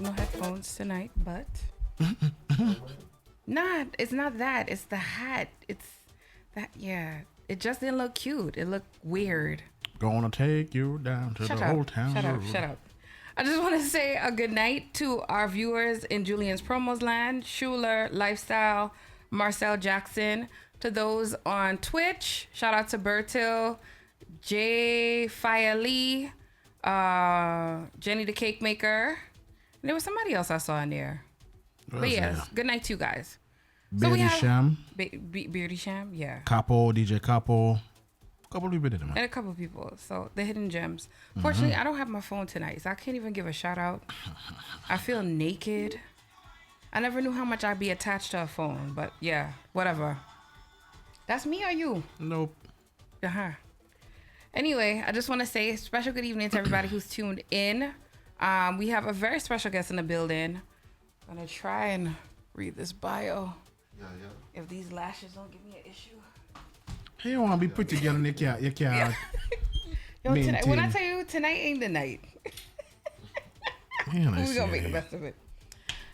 have no headphones tonight, but it's not that. It's the hat. It's that. Yeah, it just didn't look cute. It looked weird. Gonna take you down to the old town road. Shut up. I just want to say a good night to our viewers in Julian's Promos Land, Schuler, Lifestyle, Marcel Jackson. To those on Twitch, shout out to Bertil, Jay Fire Lee, Jenny the Cake Maker. And there was somebody else I saw in there. But yes, good night to you guys. Beardy Sham. Beardy Sham, yeah. Capo, DJ Capo. Couple of people, man. And a couple of people. So the hidden gems. Fortunately, I don't have my phone tonight, so I can't even give a shout out. I feel naked. I never knew how much I'd be attached to a phone, but yeah, whatever. That's me or you? Nope. Anyway, I just want to say a special good evening to everybody who's tuned in. We have a very special guest in the building. I'm going to try and read this bio. Yeah. If these lashes don't give me an issue. Hey, you want to be pretty girl and you can't Yo, tonight, when I tell you, tonight ain't the night. We're going to make the best of it.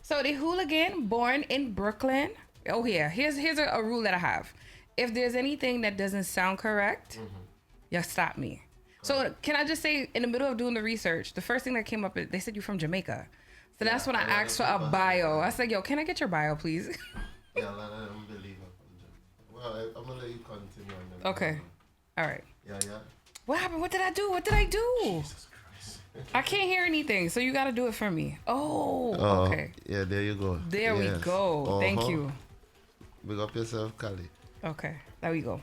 So the Hooligan, born in Brooklyn. Oh, yeah. Here's a rule that I have. If there's anything that doesn't sound correct, you stop me. So can I just say, in the middle of doing the research, the first thing that came up, they said you're from Jamaica. So that's when I asked for a bio. I said, yo, can I get your bio, please? Yeah, a lot of them believe it. Well, I'm going to let you continue on them. Okay. All right. Yeah. What happened? What did I do? Jesus Christ. I can't hear anything, so you got to do it for me. Oh, okay. Yeah, there you go. There we go. Thank you. Big up yourself, Kali. Okay, there we go.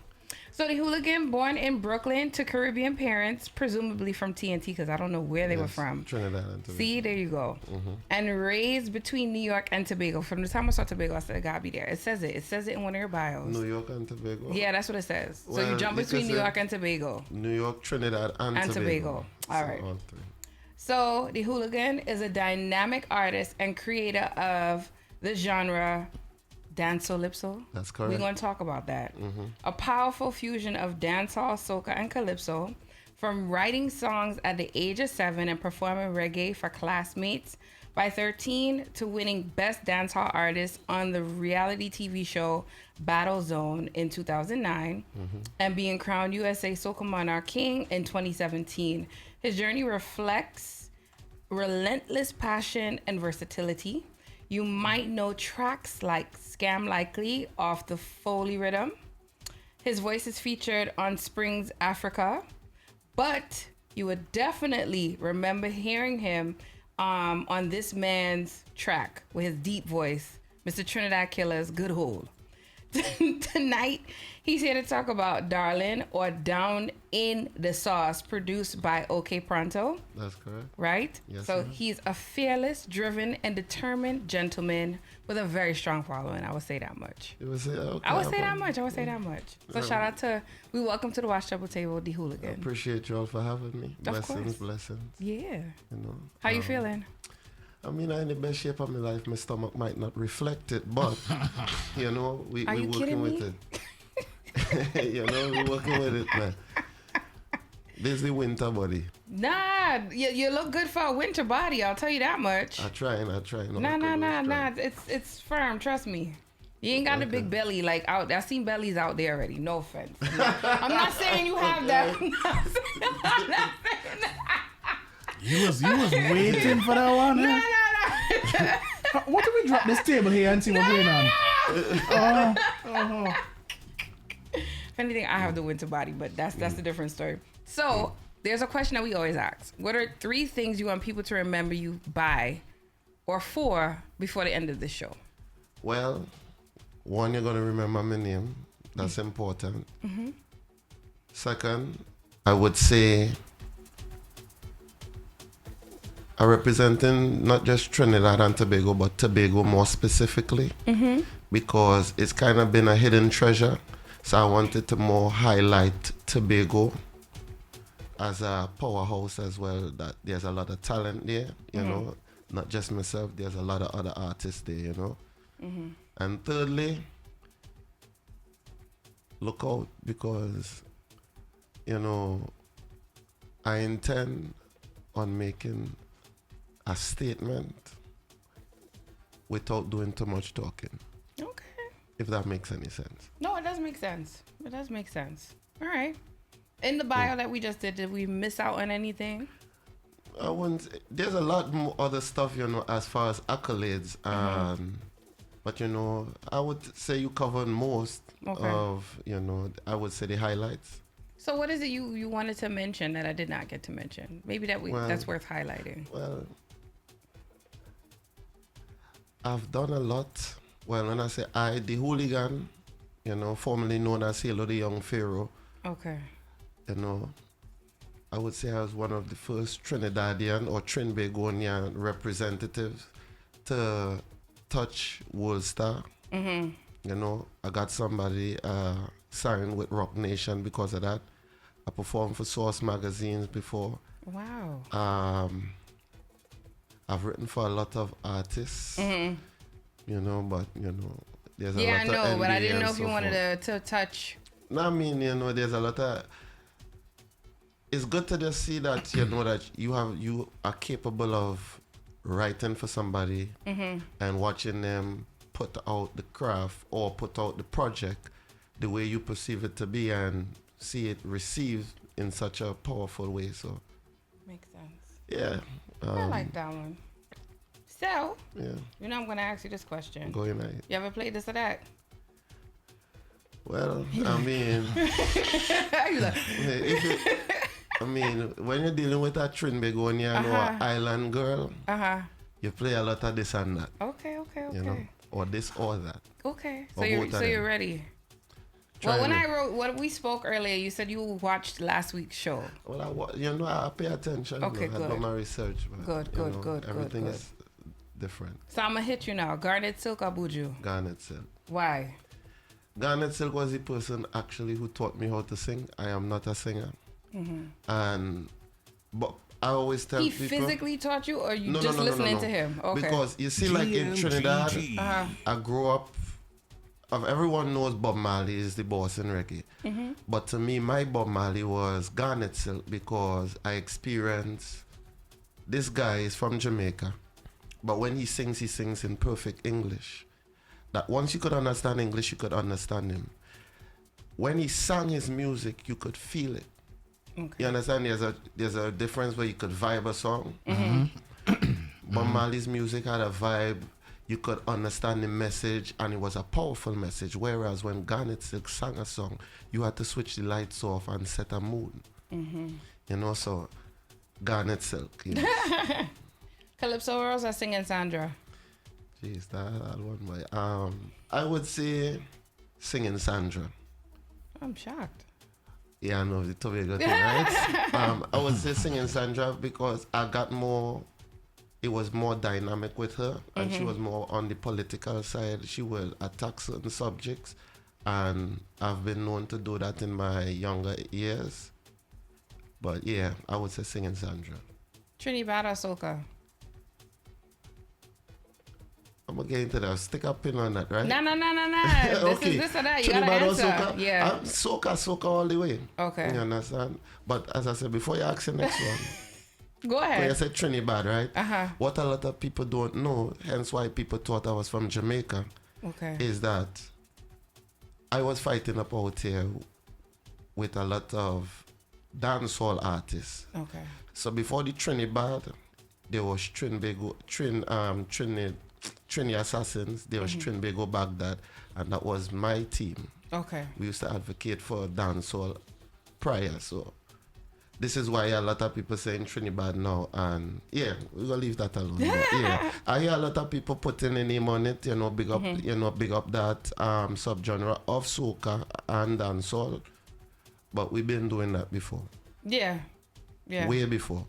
So the Hooligan, born in Brooklyn to Caribbean parents, presumably from TNT, because I don't know where they were from. Trinidad and Tobago. See, there you go. And raised between New York and Tobago. From the time I saw Tobago, I said, it gotta be there. It says it. It says it in one of your bios. New York and Tobago? Yeah, that's what it says. So you jump between New York and Tobago. New York, Trinidad, and Tobago. All right. So the Hooligan is a dynamic artist and creator of the genre Danso-Lipso. That's correct. We're going to talk about that. A powerful fusion of dancehall, soca, and calypso. From writing songs at the age of 7 and performing reggae for classmates by 13 to winning Best Dancehall Artist on the reality TV show Battle Zone in 2009 and being crowned USA Soca Monarch King in 2017. His journey reflects relentless passion and versatility. You might know tracks like Scam Likely off the Foley Rhythm. His voice is featured on Spring's Africa, but you would definitely remember hearing him on this man's track with his deep voice, Mr. Trinidad Killer's Good Hold. Tonight, he's here to talk about Darling or Down in the Sauce, produced by OK Pronto. That's correct. Right? Yes, so ma'am. he's a fearless, driven, and determined gentleman with a very strong following. I would say that much. You would say, okay, I would say that much. So shout out to, we welcome to the Watch Chubble Table, the Hooligan. I appreciate you all for having me. Blessings. Yeah. You know. How you feeling? I mean, I'm in the best shape of my life. My stomach might not reflect it, but, you know, we're working with it. You know, we're working with it, man. This is the winter body. Nah, you look good for a winter body, I'll tell you that much. I try. Nah. It's firm, trust me. You ain't got a big belly like out. I've seen bellies out there already. No offense. I'm not saying you have that. I'm not saying that. You was waiting for that one? No. What if we drop this table here and see what's going on? If anything, I have the winter body, but that's a different story. So there's a question that we always ask. What are 3 things you want people to remember you by or for before the end of the show? Well, one, you're going to remember my name. That's important. Second, I would say I'm representing not just Trinidad and Tobago, but Tobago more specifically, because it's kind of been a hidden treasure. So I wanted to more highlight Tobago as a powerhouse as well, that there's a lot of talent there, you know, not just myself, there's a lot of other artists there, you know. And thirdly, look out, because, you know, I intend on making a statement without doing too much talking. Okay. If that makes any sense. No, it does make sense. It does make sense. All right. In the bio that we just did we miss out on anything? I wouldn't. There's a lot more other stuff, as far as accolades. But I would say you covered most of, I would say the highlights. So what is it you wanted to mention that I did not get to mention? Maybe that's worth highlighting. Well, I've done a lot. Well, when I say the Hooligan, formerly known as Halo the Young Pharaoh. Okay. I would say I was one of the first Trinidadian or Trinbagonian representatives to touch World Star. I got somebody signed with Rock Nation because of that. I performed for Source magazines before. Wow. I've written for a lot of artists. But there's a lot of I know, but I didn't know if you so wanted to touch. No, I mean, there's a lot of. It's good to just see that that you are capable of writing for somebody and watching them put out the craft or put out the project the way you perceive it to be and see it received in such a powerful way. So makes sense. Yeah. I like that one. So, yeah. I'm going to ask you this question. Go ahead. You ever played this or that? Well, I mean, when you're dealing with a Trinbagonian or island girl, you play a lot of this and that. Okay. Or this or that. Okay. So you're ready. Well, when I wrote what we spoke earlier, you said you watched last week's show. Well, I pay attention. Okay, good. I do my research. But, Good. Everything is different. So I'm gonna hit you now. Garnet Silk or Buju? Garnet Silk. Why? Garnet Silk was the person actually who taught me how to sing. I am not a singer. But I always tell people. He physically taught you, or you just listening to him? Okay. Because you see, like in Trinidad, I grew up. Everyone knows Bob Marley is the boss in reggae. But to me, my Bob Marley was Garnet Silk because I experienced this guy is from Jamaica. But when he sings in perfect English. That once you could understand English, you could understand him. When he sang his music, you could feel it. Okay. You understand? There's a difference where you could vibe a song. Bob Marley's music had a vibe. You could understand the message, and it was a powerful message. Whereas when Garnet Silk sang a song, you had to switch the lights off and set a mood. So Garnet Silk. Calypso Rose or Singing Sandra? Jeez, that one way. I would say Singing Sandra. I'm shocked. Yeah, I know the Tobago thing, right? I would say Singing Sandra because I got more. It was more dynamic with her, and she was more on the political side. She will attack certain subjects, and I've been known to do that in my younger years. But yeah, I would say Singing Sandra. Trinidad or Soca? I'm gonna get into that. Stick a pin on that, right? No. Okay. This or that. You gotta answer. Soca? Yeah. I'm Soca all the way. Okay. You understand? But as I said, before you ask the next one. Go ahead. You said Trinidad, right? What a lot of people don't know, hence why people thought I was from Jamaica, is that I was fighting up out here with a lot of dancehall artists. Okay. So before the Trinidad, there was Trini Assassins, there was Trinbago Baghdad, and that was my team. Okay. We used to advocate for dancehall prior, so this is why a lot of people saying Trinidad now, and yeah, we're gonna leave that alone. But yeah, I hear a lot of people putting a name on it, big up, big up that subgenre of soca and dancehall. But we've been doing that before. Yeah. Way before.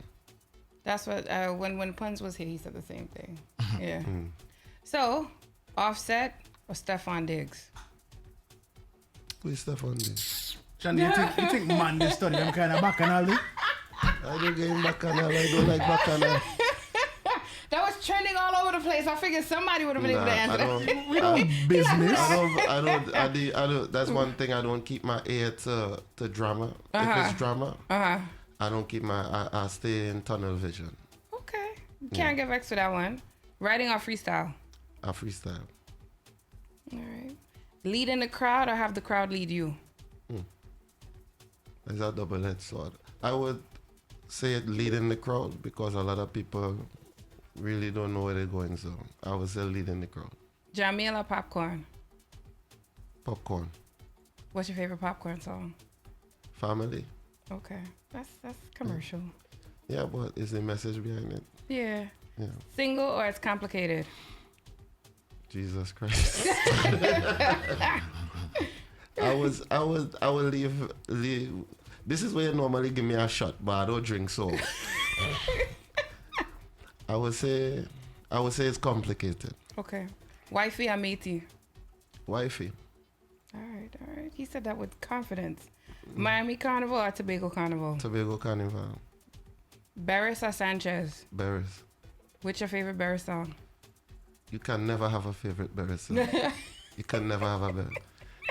That's what when Puns was here, he said the same thing. Yeah. So, Offset or Stephon Diggs? Who is Stephon Diggs? Shandy, you think man they study them kind of bacchanal? I don't get bacchanal. I don't like bacchanal. That was trending all over the place. I figured somebody would have been able to answer that. We don't business. I don't. That's one thing. I don't keep my ear to drama. If it's drama, I don't keep I stay in tunnel vision. Okay. Can't get vexed with that one. Writing or freestyle? I freestyle. All right. Lead in the crowd or have the crowd lead you? It's a double-edged sword. I would say it leading the crowd because a lot of people really don't know where they're going. So I would say leading the crowd. Jamil or popcorn? Popcorn. What's your favorite popcorn song? Family. Okay. That's commercial. Yeah, but is the message behind it? Yeah. Yeah. Single or it's complicated? Jesus Christ. I would leave. This is where you normally give me a shot, but I don't drink, so I would say it's complicated. Okay. Wifey or matey? Wifey. All right. He said that with confidence. Miami Carnival or Tobago Carnival? Tobago Carnival. Barris or Sanchez? Barris. What's your favorite Barris song? You can never have a favorite Barris song. You can never have a Barris.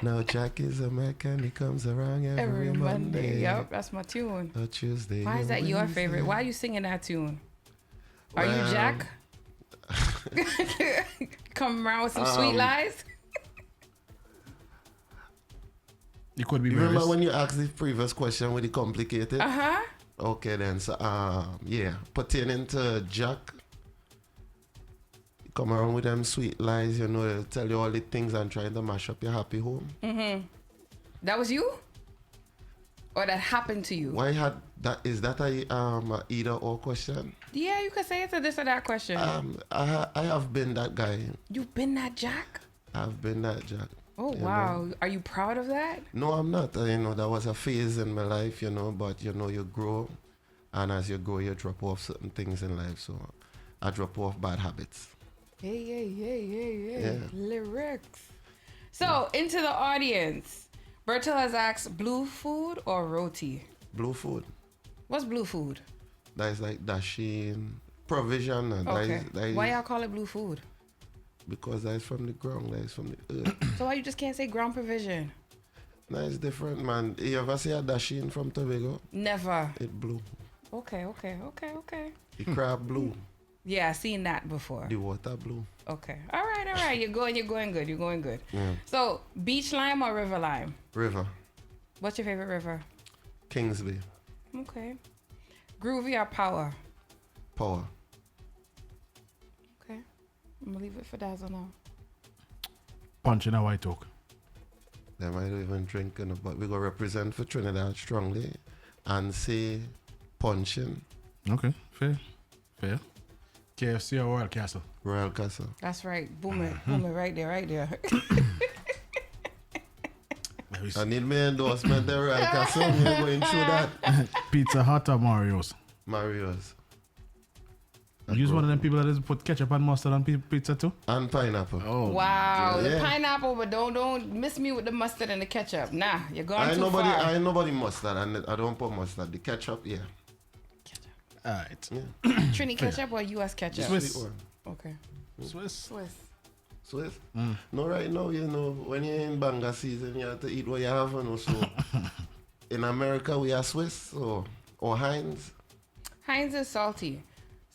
Now Jack is a mechanic, comes around every Monday. Yep, that's my tune. Or Tuesday. Why is that your Wednesday. favorite? Why are you singing that tune? Are you Well, Jack? Come around with some sweet lies? You could be You remember Barris. when you asked the previous question with the complicated? Uh-huh. Okay then, so yeah, pertaining to Jack, you come around with them sweet lies, you know, they'll tell you all the things and trying to mash up your happy home. That was you? Or that happened to you? Why had that? Is that a either or question? Yeah, you could say it's a this or that question. I have been that guy. You've been that Jack? I've been that Jack. Oh, You wow. Are you proud of that? No, I'm not. You know, that was a phase in my life, you know, but you know, you grow, and as you grow, you drop off certain things in life. So I drop off bad habits. Hey. Yeah. Lyrics. So, into the audience. Bertel has asked blue food or roti? Blue food. What's blue food? That is like dashing, provision, and Okay. that is Why y'all call it blue food? because that is from the ground, that is from the earth. So why you just can't say ground provision? That is different, man. You ever see a dashing from Tobago? Never. It blue. Okay. The crab blue. Yeah, I seen that before. The water blue. Okay. All right. You're going good. Yeah. So, beach lime or river lime? River. What's your favorite river? Kingsby. Okay. Groovy or power? Power. Okay. I'm gonna leave it for Dazzle now. Punch in a white oak. They might even drink, you know, but we go represent for Trinidad strongly and say punching Okay, fair. KFC or Royal Castle? Royal Castle. That's right. Boom it right there. I need my endorsement there, Royal Castle. We're going through that. Pizza Hut or Mario's? Mario's. You one of them people that doesn't put ketchup and mustard on pizza too? And pineapple. Oh, Wow, the Yeah. pineapple, but don't miss me with the mustard and the ketchup. Nah, you're going too nobody, far. I ain't nobody mustard, and I don't put mustard. The ketchup, yeah. alright. Trini ketchup or U.S. ketchup? Swiss. Sweet one. Okay. Swiss. Swiss. No, right now, you know, when you're in Banga season, you have to eat what you have, you know, so in America, we are Swiss or Heinz. Heinz is salty.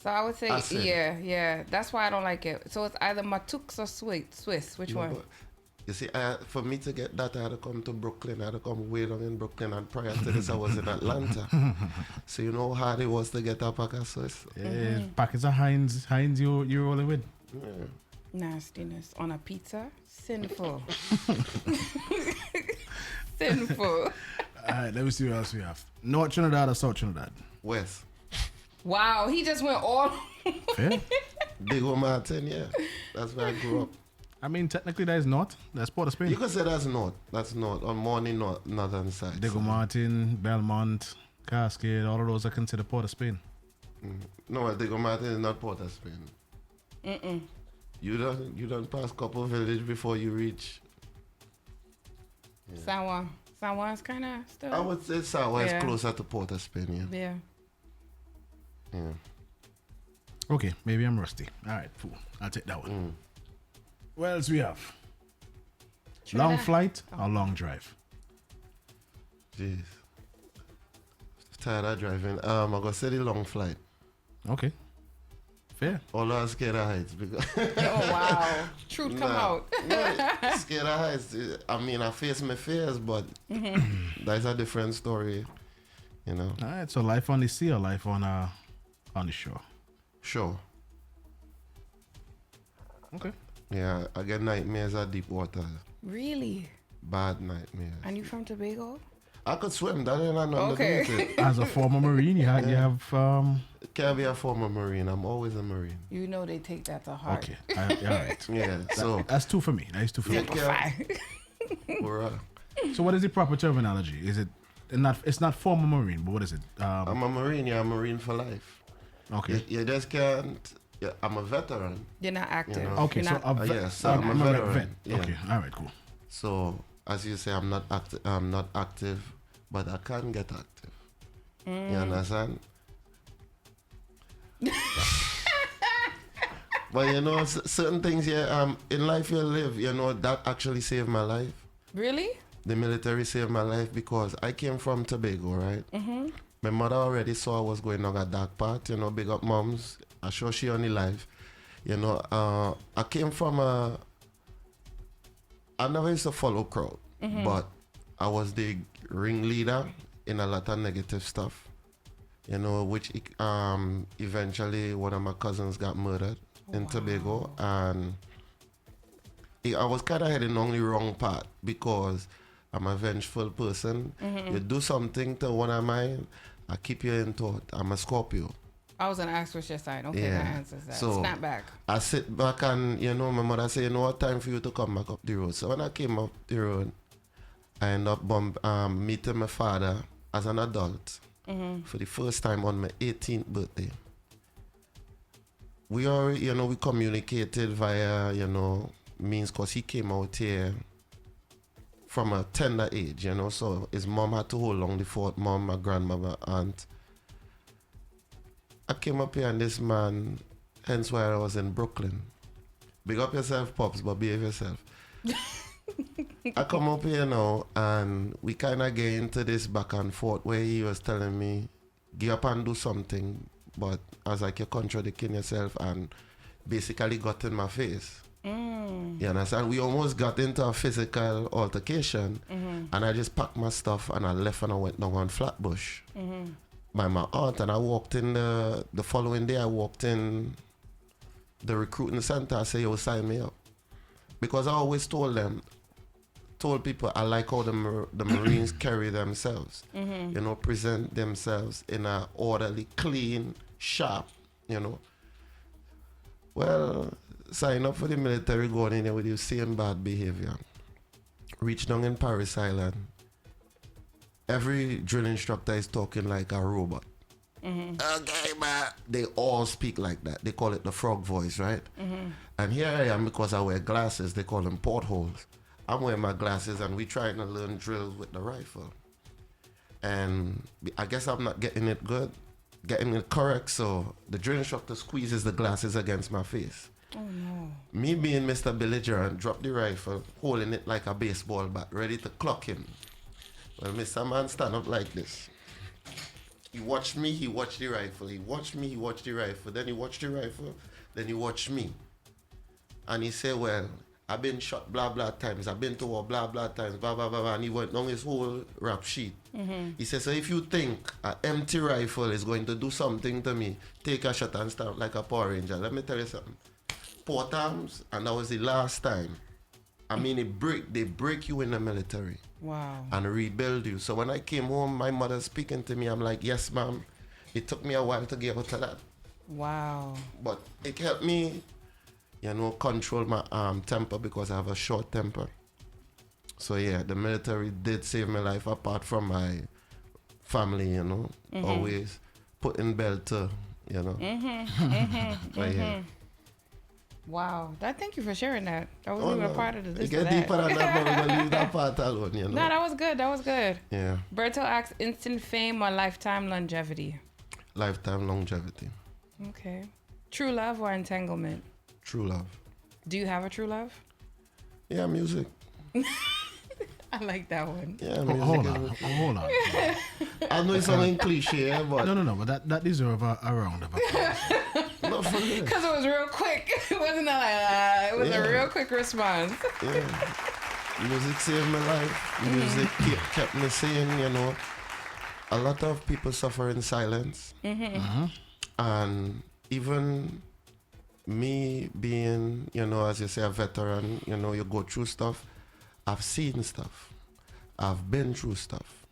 So I would say, Acid. yeah. That's why I don't like it. So it's either Matux or Swiss. Which No, one? but you see, for me to get that, I had to come to Brooklyn. I had to come way down in Brooklyn, and prior to this, I was in Atlanta. So you know how hard it was to get a pack of Swiss? Yeah, packets of Heinz you rolling with. Yeah. Nastiness on a pizza? Sinful. Sinful. Alright, let me see what else we have. North Trinidad or South Trinidad? West. Wow, he just went all. Fair. Big O Martin, yeah. That's where I grew up. I mean, technically that is North. That's Port of Spain. You could say that's north. That's north. On morning northern side. Diego Martin, Belmont, Cascade, all of those are considered Port of Spain. No, Diego Martin is not Port of Spain. You don't pass couple village before you reach. San Juan. San Juan's kind of still. I would say Sawa Yeah. is closer to Port of Spain, yeah. Yeah. Okay, maybe I'm rusty. Alright, cool. I'll take that one. What else we have? Long Trinidad. flight or long drive? Jeez. Tired of driving. I gotta say the long flight. Okay. Fair. Although I'm scared of heights. Because Oh, wow. Truth come out. No, scared of heights. I mean, I face my fears, but that's a different story, you know. All right, so life on the sea or life on the shore? Sure. Okay. Yeah, I get nightmares at deep water. Really? Bad nightmares. And you from Tobago? I could swim. That ain't nothing Okay. to do with it. As a former Marine, you have Can't be a former Marine. I'm always a Marine. You know they take that to heart. okay. All right. Yeah, so That's two for me. That is two for me. Yeah. we're, So what is the proper terminology? Is it not? It's not former Marine, but what is it? I'm a Marine. Yeah, I'm a Marine for life. Okay. You just can't. Yeah, I'm a veteran. You're not active. You know. Okay. You're So not, yes, I'm a veteran. Yeah. Okay. All right. Cool. So as you say, I'm not active, but I can get active. You understand? But you know, certain things in life you live, you know, that actually saved my life. Really? The military saved my life because I came from Tobago, right? My mother already saw I was going down a dark path, you know, big up moms. I'm sure she on the life. You know, I came from I never used to follow crowd, but I was the ringleader in a lot of negative stuff. You know, which eventually one of my cousins got murdered in Tobago, and I was kind of heading on the wrong path because I'm a vengeful person. You do something to one of mine, I keep you in thought. I'm a Scorpio. I was gonna ask what's your sign. Okay, Yeah. that answers that. So, Snap back. I sit back and, you know, my mother say, you know what, time for you to come back up the road. So when I came up the road, I ended up meeting my father as an adult for the first time on my 18th birthday. We already, you know, we communicated via, you know, means because he came out here from a tender age, you know, so his mom had to hold on the fort, mom, my grandmother, aunt. I came up here and this man, hence why I was in Brooklyn. Big up yourself, Pops, but behave yourself. I come up here now and we kind of get into this back and forth where he was telling me, get up and do something, but I was like, you're contradicting yourself, and basically got in my face. You understand? We almost got into a physical altercation, and I just packed my stuff and I left and I went down on Flatbush by my aunt, and I walked in the following day. I walked in the recruiting center. I said, yo, sign me up, because I always told people I like how the Marines carry themselves, you know, present themselves in a orderly, clean, sharp, you know. Well, sign up for the military, going in there with the same bad behavior. Reach down in Paris Island. Every drill instructor is talking like a robot. Okay, man. They all speak like that. They call it the frog voice, right? And here I am, because I wear glasses. They call them portholes. I'm wearing my glasses and we trying to learn drills with the rifle. And I guess I'm not getting it correct, so the drill instructor squeezes the glasses against my face. Oh no. Me being Mr. Belligerent, drop the rifle, holding it like a baseball bat, ready to clock him. Well, Mr. Man stand up like this. He watched me, he watched the rifle. He watched me, he watched the rifle. Then he watched the rifle, then he watched me. And he said, well, I've been shot blah blah times, I've been to war blah blah times, blah blah blah, and he went down his whole rap sheet. He said, so if you think an empty rifle is going to do something to me, take a shot and stand like a Power Ranger. Let me tell you something. Port arms, and that was the last time. I mean, they break you in the military. Wow. And rebuild you. So when I came home, my mother speaking to me, I'm like, yes, ma'am. It took me a while to get out of that. Wow. But it helped me, you know, control my temper, because I have a short temper. So yeah, the military did save my life, apart from my family, you know. Always putting belt to, you know. But yeah. Wow. Thank you for sharing that. That wasn't even a part of the It this get or that. deeper than that, but we're gonna leave that part alone, you know. No, that was good. That was good. Yeah. Berto asks, instant fame or lifetime longevity? Lifetime longevity. Okay. True love or entanglement? True love. Do you have a true love? Yeah, music. I like that one. Yeah, music. Hold on. I know it's something cliche, but No, but that deserves a round of applause. No, for real. Because it was real quick. It wasn't it was a real quick response. Yeah. Music saved my life. Music kept me sane, you know. A lot of people suffer in silence. And even me being, you know, as you say, a veteran, you know, you go through stuff. I've seen stuff. I've been through stuff.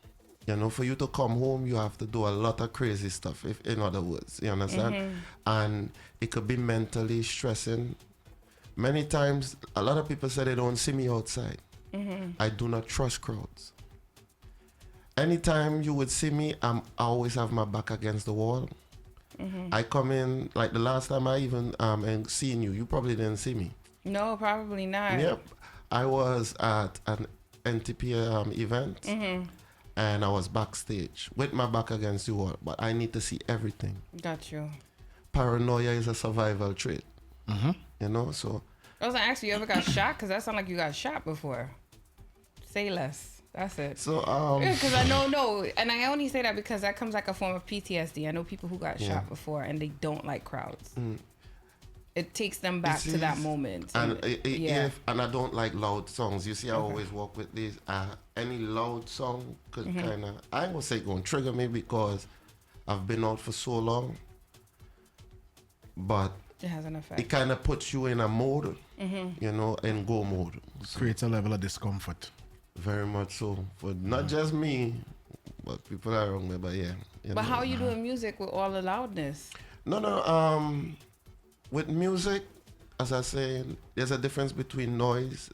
You know, for you to come home, you have to do a lot of crazy stuff, if, in other words, you understand? And it could be mentally stressing. Many times, a lot of people say they don't see me outside. I do not trust crowds. Anytime you would see me, I always have my back against the wall. I come in, like the last time I even seen you, you probably didn't see me. No, probably not. Yep. I was at an NTP event, and I was backstage with my back against the wall, but I need to see everything. Got you. Paranoia is a survival trait. You know, so. I was gonna ask you ever got shot? Because that sounded like you got shot before. Say less. That's it. So, because I know, and I only say that because that comes like a form of PTSD. I know people who got shot before and they don't like crowds. It takes them back to that moment. And and I don't like loud songs. You see, I always walk with these. Any loud song could kind of, I ain't gonna say gonna trigger me because I've been out for so long. But it has an effect. It kind of puts you in a mode, you know, in go mode. So Creates a level of discomfort. very much so. For not just me, but people around me, but yeah. But how are you doing music with all the loudness? No. With music, as I say, there's a difference between noise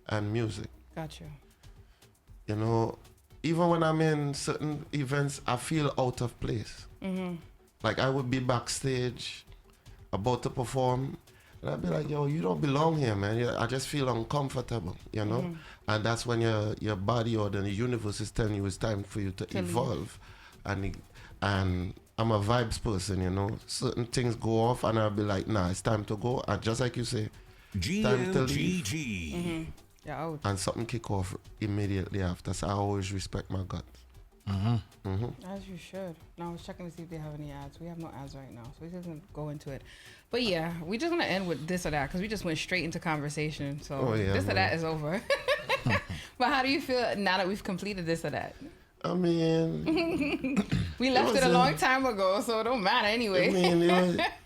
and music. Gotcha. You know, even when I'm in certain events, I feel out of place. Like I would be backstage, about to perform, and I'd be like, yo, you don't belong here, man. I just feel uncomfortable, you know? And that's when your body or the universe is telling you it's time for you to evolve. And I'm a vibes person, you know? Certain things go off and I'll be like, nah, it's time to go. And just like you say, GMGT. Yeah, out. and something kick off immediately after. So I always respect my gut. As you should. Now I was checking to see if they have any ads. We have no ads right now, so we just gonna go into it. But yeah, we just gonna end with this or that because we just went straight into conversation. So this or that is over. But how do you feel now that we've completed this or that? I mean, we left it a long time ago, so it don't matter anyway. I mean,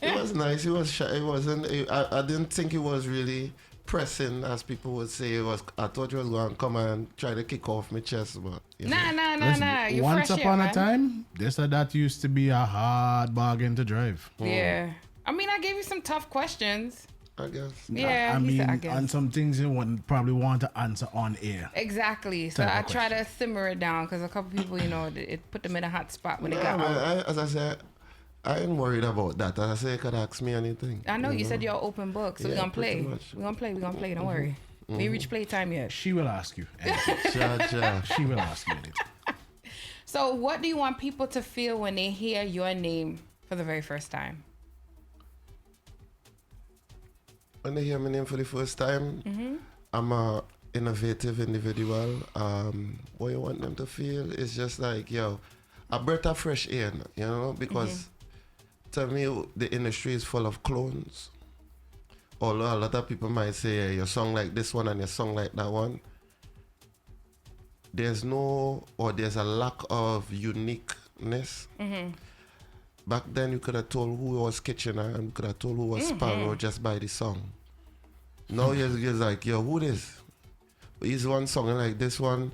it was nice. It was shy. It wasn't. I didn't think it was really pressing, as people would say. It was. I thought you was going to come and try to kick off my chest, but Nah. You're Once fresh upon here, a time, this or that used to be a hard bargain to drive. Yeah. I mean, I gave you some tough questions. I guess. Yeah, I he mean, said, I guess. on some things you wouldn't probably want to answer on air. Exactly. So Type I of try to simmer it down because a couple people, you know, it put them in a hot spot when they got out. As I said, I ain't worried about that. As I say, you could ask me anything. I know you said you're an open book, so Yeah, we're gonna pretty play. much. We're gonna play. Don't worry. We ain't reach playtime yet. She will ask you anything. She will ask you anything. So what do you want people to feel when they hear your name for the very first time? When they hear my name for the first time, I'm a innovative individual. What you want them to feel is just like, yo, a breath of fresh air, you know, because to me, the industry is full of clones. Although a lot of people might say, hey, your song like this one and your song like that one, there's a lack of uniqueness. Back then, you could have told who was Kitchener and you could have told who was Sparrow just by the song. Now you're like, yo, who this? He's one song like this one,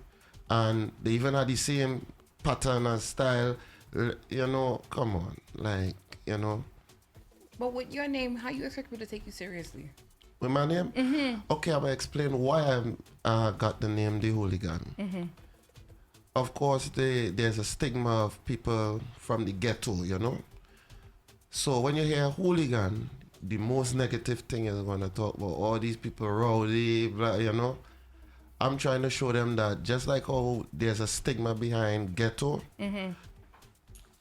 and they even had the same pattern and style. You know, come on, like, you know. But with your name, how you expect people to take you seriously? With my name? Okay, I'm going to explain why I got the name The Hooligan. Of course, there's a stigma of people from the ghetto, you know. So when you hear hooligan, the most negative thing is going to talk about all these people rowdy, blah, you know. I'm trying to show them that just like how there's a stigma behind ghetto,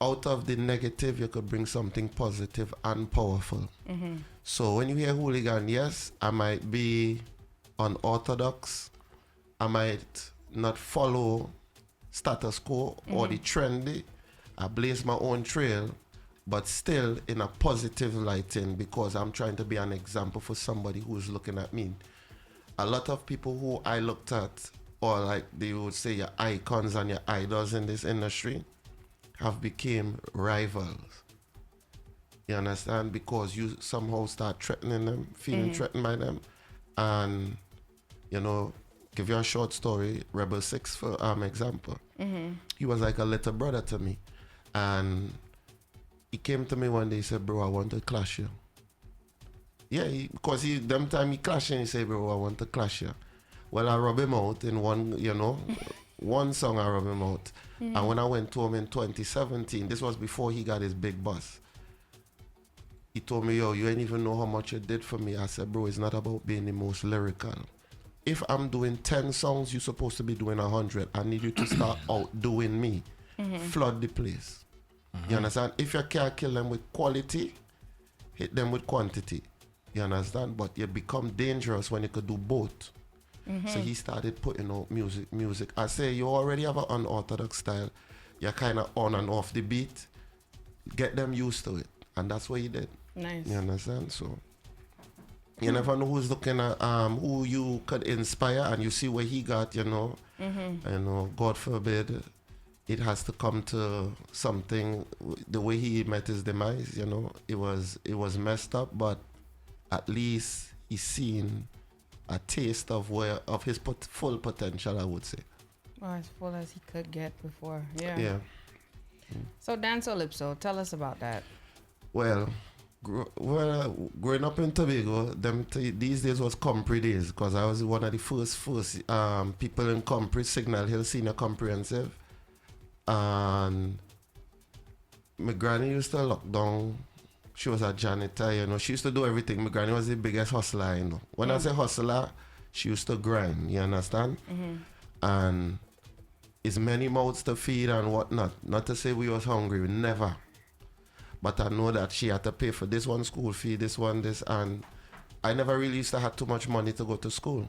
out of the negative, you could bring something positive and powerful. So when you hear hooligan, yes, I might be unorthodox. I might not follow status quo or the trendy. I blaze my own trail, but still in a positive lighting, because I'm trying to be an example for somebody who's looking at me. A lot of people who I looked at, or like they would say your icons and your idols in this industry, have become rivals. You understand? Because you somehow start threatening them, feeling threatened by them. And, you know, give you a short story, Rebel 6 for example. He was like a little brother to me. And he came to me one day, he said, bro, I want to clash you. Yeah, because them time he clashing, he said, bro, I want to clash you. Well, I rub him out in one, you know, one song I rub him out. And when I went to him in 2017, this was before he got his big bus. He told me, yo, you ain't even know how much you did for me. I said, bro, it's not about being the most lyrical. If I'm doing 10 songs, you're supposed to be doing 100. I need you to start outdoing me. Flood the place. You understand? If you can't kill them with quality, hit them with quantity. You understand? But you become dangerous when you could do both. So he started putting out music. I say, you already have an unorthodox style. You're kind of on and off the beat. Get them used to it. And that's what he did. Nice. You understand? So you never know who's looking at who you could inspire, and you see where he got, you know. You know, God forbid it has to come to something. The way he met his demise, you know, it was messed up, but at least he's seen a taste of his full potential, I would say. Well, as full as he could get before. Yeah. Yeah. So Dance Calypso, tell us about that. Well, growing up in Tobago, these days was Compre days, because I was one of the first people in Compre, Signal Hill Senior Comprehensive. And my granny used to lock down. She was a janitor, you know. She used to do everything. My granny was the biggest hustler, you know. When I say hustler, she used to grind, you understand? And it's many mouths to feed and whatnot. Not to say we was hungry, never. But I know that she had to pay for this one school fee, this, and I never really used to have too much money to go to school.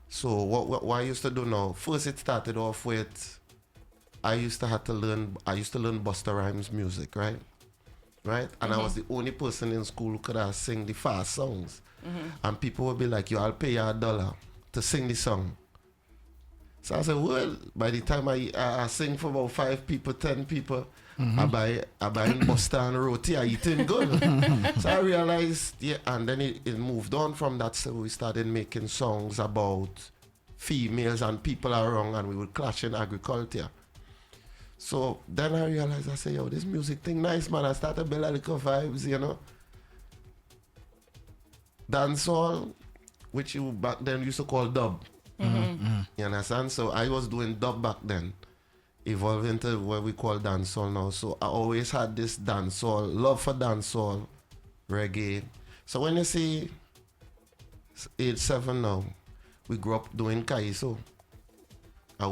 So what I used to do now, first it started off with, I used to learn Busta Rhymes music, right? And I was the only person in school who could sing the fast songs. And people would be like, yo, I'll pay you $1 to sing the song. So I said, well, by the time I sing for about 5 people, 10 people, I buy Busta and roti, I eating good. So I realized, yeah, and then it moved on from that. So we started making songs about females and people are wrong, and we would clash in agriculture. So then I realized, I said, yo, this music thing nice, man. I started building a little vibes, you know. Dancehall, which you back then used to call dub. You understand? So I was doing dub back then, evolved into what we call dancehall now. So I always had this dancehall, love for dancehall, reggae. So when you see age 7 now, we grew up doing kaiso. I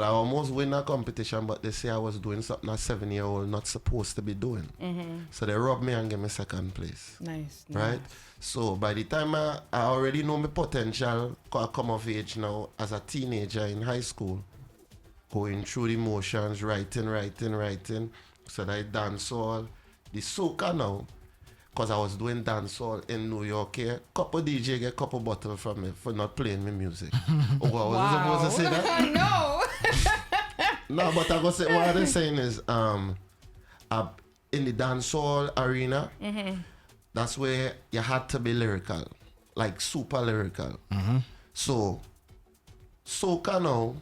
almost win a competition, but they say I was doing something a 7-year-old not supposed to be doing. So they robbed me and gave me second place. Nice. Right? So by the time I already know my potential, I come of age now as a teenager in high school, going through the motions, writing. So I dancehall, the soca now, because I was doing dancehall in New York here. Couple DJ get couple bottle from me for not playing my music. Oh, I wasn't supposed to say that? No. No, but I go say what I'm saying is in the dancehall arena, that's where you had to be lyrical, like super lyrical. So soca now,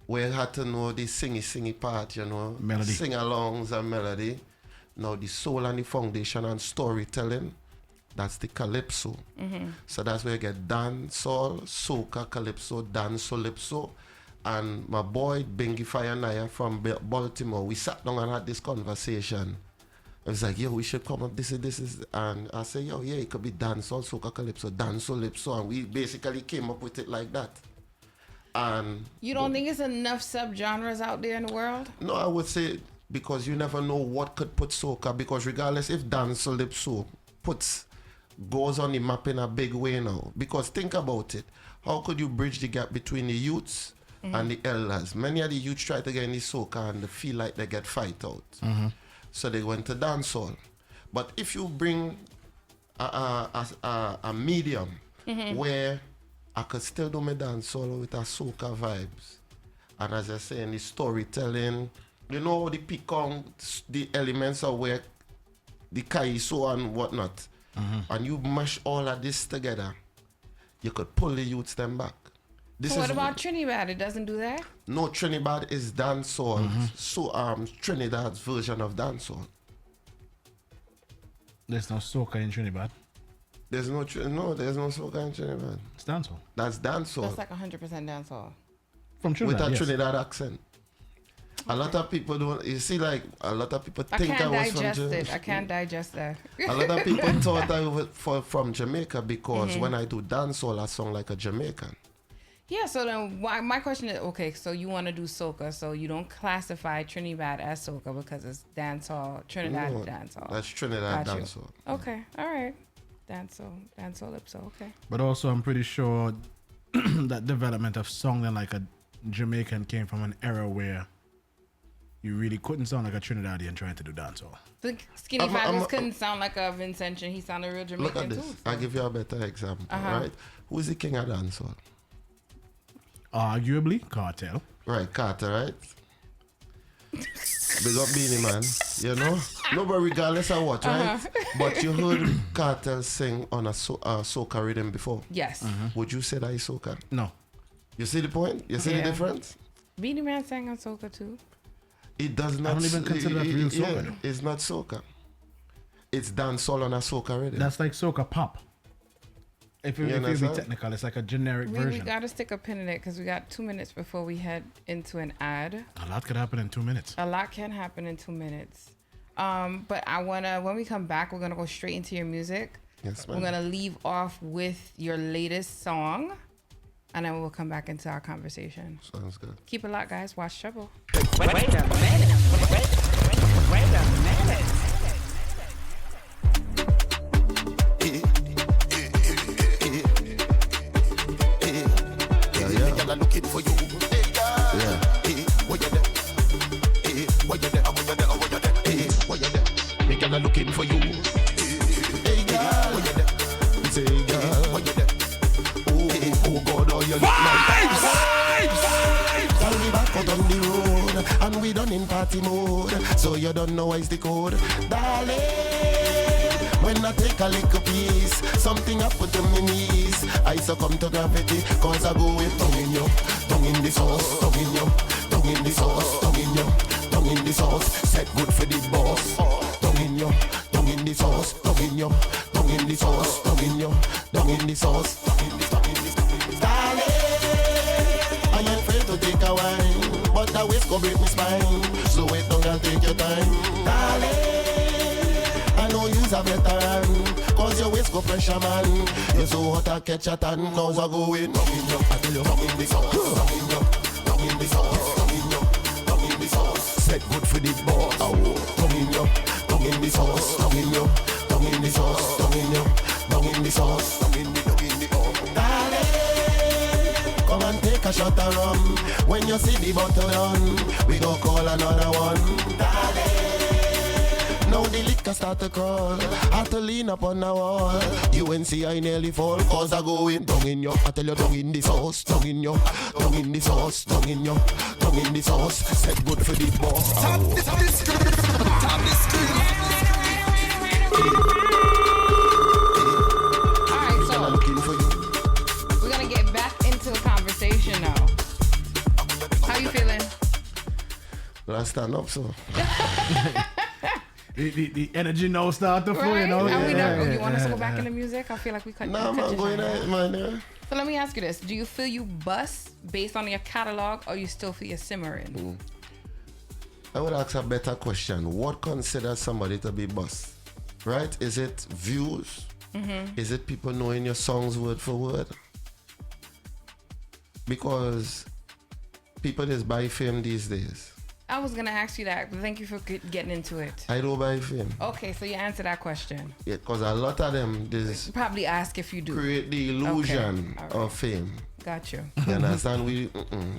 where you had to know the singy part, you know, melody, sing-alongs and melody. Now the soul and the foundation and storytelling, that's the calypso. So that's where you get dancehall, soca, calypso, dancehall. And my boy Bengi Fayanaya from Baltimore, we sat down and had this conversation. I was like, yo, we should come up, this is, and I said, yo, yeah, it could be dancehall, soca, calypso, dancehall, and we basically came up with it like that. And you don't think it's enough subgenres out there in the world? No, I would say, because you never know what could put soca, because regardless if dancehall goes on the map in a big way now, because think about it, how could you bridge the gap between the youths and the elders? Many of the youths try to get in the soca and they feel like they get fight out. so they went to dancehall. But if you bring a medium where I could still do my dancehall with a soca vibes, and as I say, in the storytelling, you know, the picong, the elements of where the kaiso and whatnot, and you mash all of this together, you could pull the youths them back. So what about Trinidad? It doesn't do that? No, Trinidad is dancehall. So Trinidad's version of dancehall. There's no soca in Trinidad. There's no soca in Trinidad. It's dancehall. That's dancehall. That's like 100% dancehall. From Trinidad, with a yes. Trinidad accent. A lot of people don't. You see, like a lot of people think I was from Jamaica. I can't digest that. A lot of people thought I was from Jamaica because when I do dancehall, I sound like a Jamaican. Yeah. So then, my question is, okay, so you want to do soca, so you don't classify Trinidad as soca because it's dancehall, Trinidad dancehall. That's Trinidad Got you. dancehall. Okay. All right. Dancehall, Lipso. Okay. But also, I'm pretty sure that development of sounding like a Jamaican came from an era where you really couldn't sound like a Trinidadian trying to do dancehall. The Skinny Fabulous couldn't sound like a Vincentian. He sounded real Jamaican Look at this. too. So. I'll give you a better example, right? Who's the king of dancehall? Arguably, Cartel. Right, Carter, right? Big up Beanie Man, you know? No, but regardless of what, right? But you heard Cartel sing on a soca rhythm before. Yes. Would you say that is soca? No. You see the point? You see the difference? Beanie Man sang on soca too. It does not. I don't even consider that real soca. Yeah, it's not soca. It's dancehall on a soca rhythm. That's like soca pop. If you be technical, it's like a generic version. We got to stick a pin in it because we got 2 minutes before we head into an ad. A lot could happen in 2 minutes. A lot can happen in 2 minutes. But I want to, when we come back, we're going to go straight into your music. Yes, ma'am. We're going to leave off with your latest song. And then we'll come back into our conversation. Sounds good. Keep it locked, guys. Watch Chubble. Wait a minute. Wait a minute. Yeah. I'm looking for you. Yeah. Where you there? Where you there? Where you there? Me girl looking for you. Hey girl, where you there? Say girl, where you there? Oh God, oh you look like vibes. Tell me back out on the road, and we done in party mode. So you don't know what's the code, darling. When I take a little piece, something happen to me knees. I succumb to gravity, cause I go with tongue in you, tongue in the sauce, tongue in you, tongue in the sauce, tongue in you, tongue in the sauce. Set good for the boss. Tongue in you, tongue in the sauce, tongue in you, tongue in the sauce, tongue in you, tongue in the sauce, tongue in the darling, I ain't afraid to take a wine, but the waist go break my spine. Slow it down and take your time, darling. I know you's a veteran, cause your waist go pressure man. You're so hot I catch a tan, now I go in. Tongue in you, I tell you, tongue in the sauce, tongue in you, tongue in the sauce, tongue in you, tongue in the sauce. Set good for the boss. Tongue in you, tongue in the sauce, tongue in you, tongue in the sauce, tongue in you, tongue in the sauce, tongue in the darling, come and take a shot of rum. When you see the bottle done, we go call another one, darling. Now the liquor start to crawl, had to lean up on the wall. You and see I nearly fall, cause I go in. Tongue in you, I tell you, tongue in the sauce, tongue in you, tongue in the sauce, tongue in you, tongue in the sauce. Set good for the boss. Tap the screen, tap the screen. Alright, so I'm looking for you. we're going to get back into the conversation now. How you feeling? Well, I stand up, so. The energy now start to flow, Right? you know? Are we done? You want us to go yeah. back into music? I feel like we cut. Nah, cut man, your going time. at it, man. Yeah. So let me ask you this: do you feel you bust based on your catalog, or you still feel you're simmering? I would ask a better question. What considers somebody to be boss? Right? Is it views? Is it people knowing your songs word for word? Because people just buy fame these days. I was gonna ask you that, but thank you for getting into it. I don't buy fame. Okay, so you answer that question. Yeah, because a lot of them just Probably ask if you do. create the illusion Okay, all right. of fame. Got you. You understand?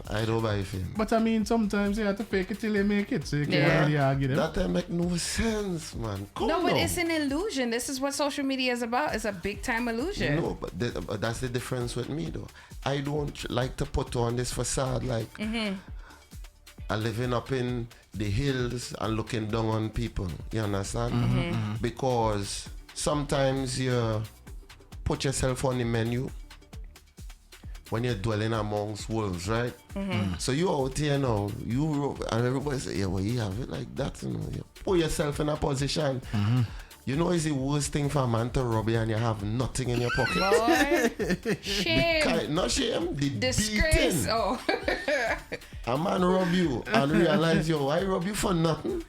I don't buy film. But I mean, sometimes you have to fake it till you make it, so you can't Yeah. really argue them. That don't make no sense, man. Come No, but on. it's an illusion. This is what social media is about. It's a big time illusion. No, but that's the difference with me, though. I don't like to put on this facade like I'm living up in the hills and looking down on people. You understand? Because sometimes you put yourself on the menu when you're dwelling amongst wolves, right? So you out here now, and everybody say, yeah, well, you have it like that, you know. You put yourself in a position. You know, it's the worst thing for a man to rob you and you have nothing in your pocket. Boy, shame. Not shame, the Disgrace. beating. Oh. A man rob you and realize, yo, I rob you for nothing.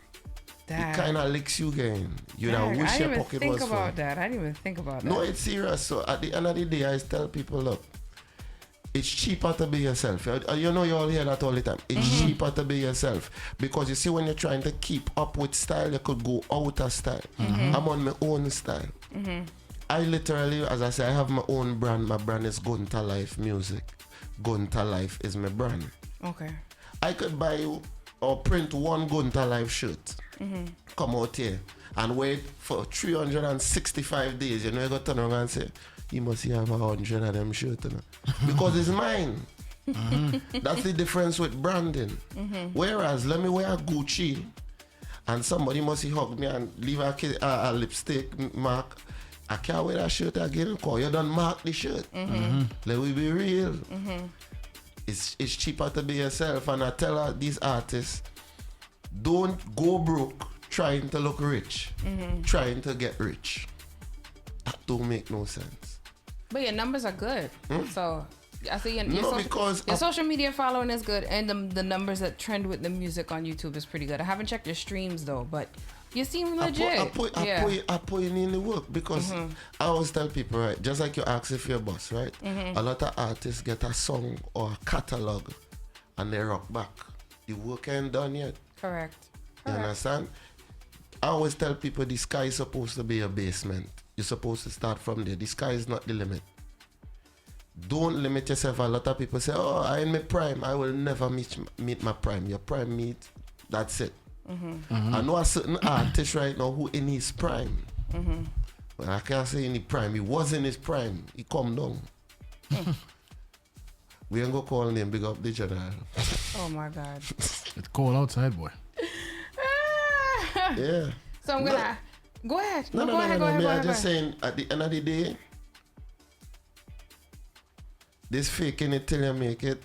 Dad. It kind of licks you again. You know, Dad, wish I your didn't even pocket think was about full. that. I didn't even think about that. No, it's serious. So at the end of the day, I tell people, look, it's cheaper to be yourself. You know, you all hear that all the time. It's cheaper to be yourself. Because you see, when you're trying to keep up with style, you could go out of style. I'm on my own style. I literally, as I say, I have my own brand. My brand is GMGT.LIVE Music. GMGT.LIVE is my brand. Okay. I could buy you or print one GMGT.LIVE shirt. Come out here and wait for 365 days. You know, you got to turn around and say, you must have 100 of them shirts, you know? Because it's mine. That's the difference with branding. Whereas, let me wear a Gucci and somebody must hug me and leave a lipstick mark. I can't wear that shirt again because you don't mark the shirt. Let me be real. It's cheaper to be yourself. And I tell these artists, don't go broke trying to look rich, trying to get rich. That don't make no sense. But your numbers are good. So I see because your social media following is good, and the numbers that trend with the music on YouTube is pretty good. I haven't checked your streams though, but you seem legit. I put in the work because I always tell people, right, just like you ask if you're a boss, right? A lot of artists get a song or a catalog and they rock back. The work ain't done yet. Correct. You understand? I always tell people the sky is supposed to be a basement. You're supposed to start from there. The sky is not the limit. Don't limit yourself. A lot of people say, oh, I'm in my prime. I will never meet my prime. Your prime meet, that's it. I know a certain artist right now who in his prime. But I can't say in his prime. He was in his prime. He come down. We ain't gonna call him Big Up the General. Oh my God. It's cold outside, boy. Yeah. So I'm gonna go ahead. No. Go ahead. I'm just saying, at the end of the day, this faking it till you make it,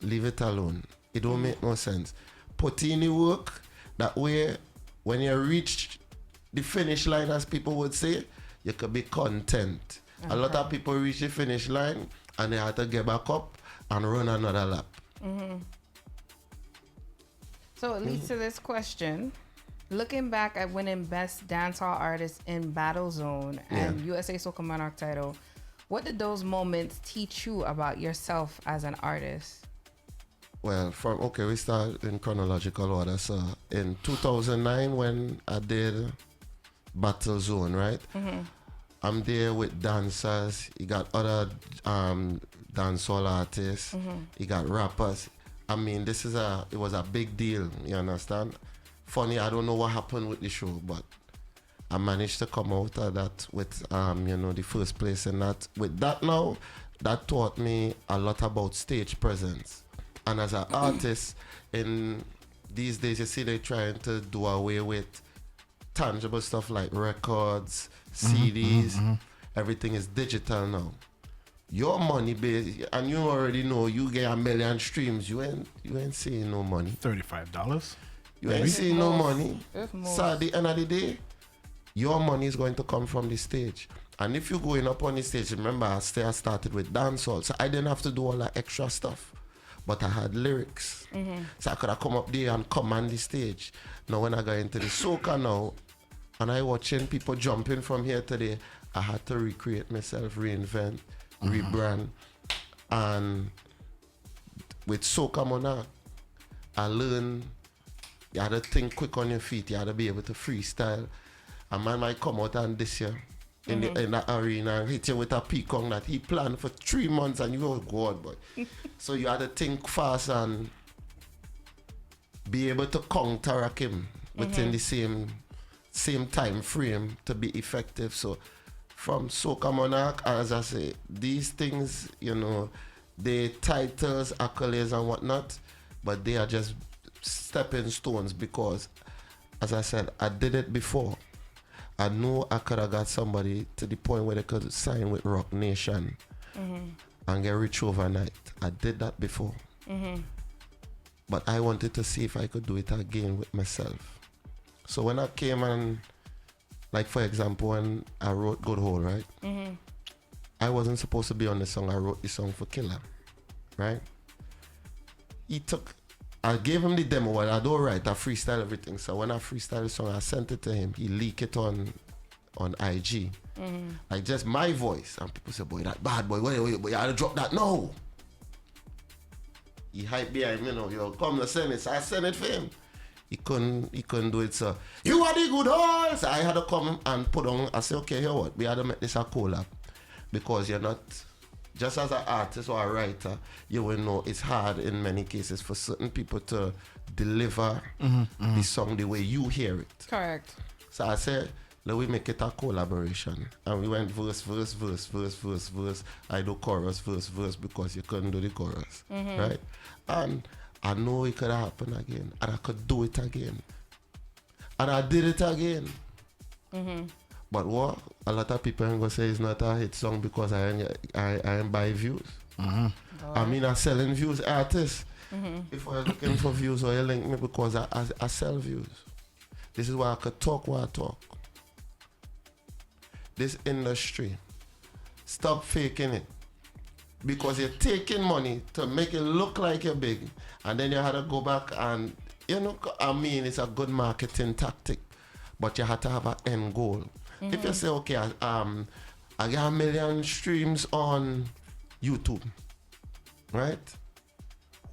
leave it alone. It don't make no sense. Put in the work. That way, when you reach the finish line, as people would say, you could be content. Okay. A lot of people reach the finish line and they have to get back up and run another lap. So it leads to this question. Looking back at winning Best Dancehall Artist in Battle Zone and USA Soca Monarch title, what did those moments teach you about yourself as an artist? Well, we start in chronological order. So in 2009, when I did Battle Zone, right? I'm there with dancers. You got other dancehall artists. You got rappers. I mean, it was a big deal. You understand? Funny, I don't know what happened with the show, but I managed to come out of that with the first place in that. With that now, that taught me a lot about stage presence. And as an artist, in these days, you see they're trying to do away with tangible stuff like records, CDs. Everything is digital now. Your money base, and you already know you get 1 million streams. You ain't seeing no money. $35. You ain't seeing no money. It's So at the end of the day, your money is going to come from the stage. And if you're going up on the stage, remember I started with dancehall, so I didn't have to do all that extra stuff. But I had lyrics. So I could have come up there and command the stage. Now when I got into the soca now, and I watching people jumping from here to there, I had to recreate myself, reinvent, rebrand. And with Soca Monarch, I learned you had to think quick on your feet. You had to be able to freestyle. A man might come out and this year, in the arena and hit you with a peacock that he planned for 3 months and you go, God, boy. So you had to think fast and be able to counteract him within the same time frame to be effective. So from Soca Monarch, as I say, these things, you know, they titles, accolades and whatnot, but they are just stepping stones because, as I said, I did it before. I know I could have got somebody to the point where they could sign with Rock Nation and get rich overnight. I did that before. But I wanted to see if I could do it again with myself. So when I came and, like for example, when I wrote Good Hole, right? I wasn't supposed to be on the song. I wrote the song for Killer, right? I gave him the demo, I don't write, I freestyle everything. So when I freestyle the song, I sent it to him. He leaked it on IG. Like just my voice. And people say, boy, that bad boy, wait, you gotta drop that. No. He hyped behind me, you know, yo, come to send it. So I sent it for him. He couldn't do it, so you are the good horse. So I had to come and put on, I said, okay, here what? We had to make this a collab. Because you're not, just as an artist or a writer, you will know it's hard in many cases for certain people to deliver the song the way you hear it. Correct. So I said, let we make it a collaboration. And we went verse, verse, verse, verse, verse, verse. I do chorus, verse, verse, because you couldn't do the chorus, right? And I know it could happen again, and I could do it again. And I did it again. But what? A lot of people ain't gonna say it's not a hit song because I ain't buy views. I mean, I'm selling views artists. If you're looking for views, or you link me because I sell views. This is why I could talk what I talk. This industry, stop faking it. Because you're taking money to make it look like you're big. And then you had to go back and, you know, I mean, it's a good marketing tactic. But you had to have an end goal. If you say, okay, I got 1 million streams on YouTube, right?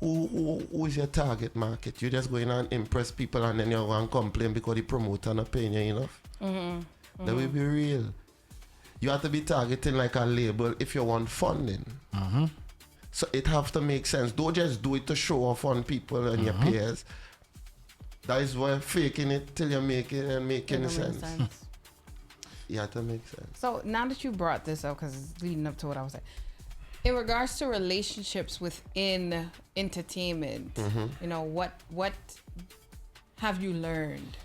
Who is your target market? You just go in and impress people and then you go and complain because the promoter not paying you enough. That will be real. You have to be targeting like a label if you want funding. So it have to make sense. Don't just do it to show off on people and your peers. That is why faking it till you make it and making sense. You have to make sense. So now that you brought this up, because it's leading up to what I was saying, in regards to relationships within entertainment, you know, what have you learned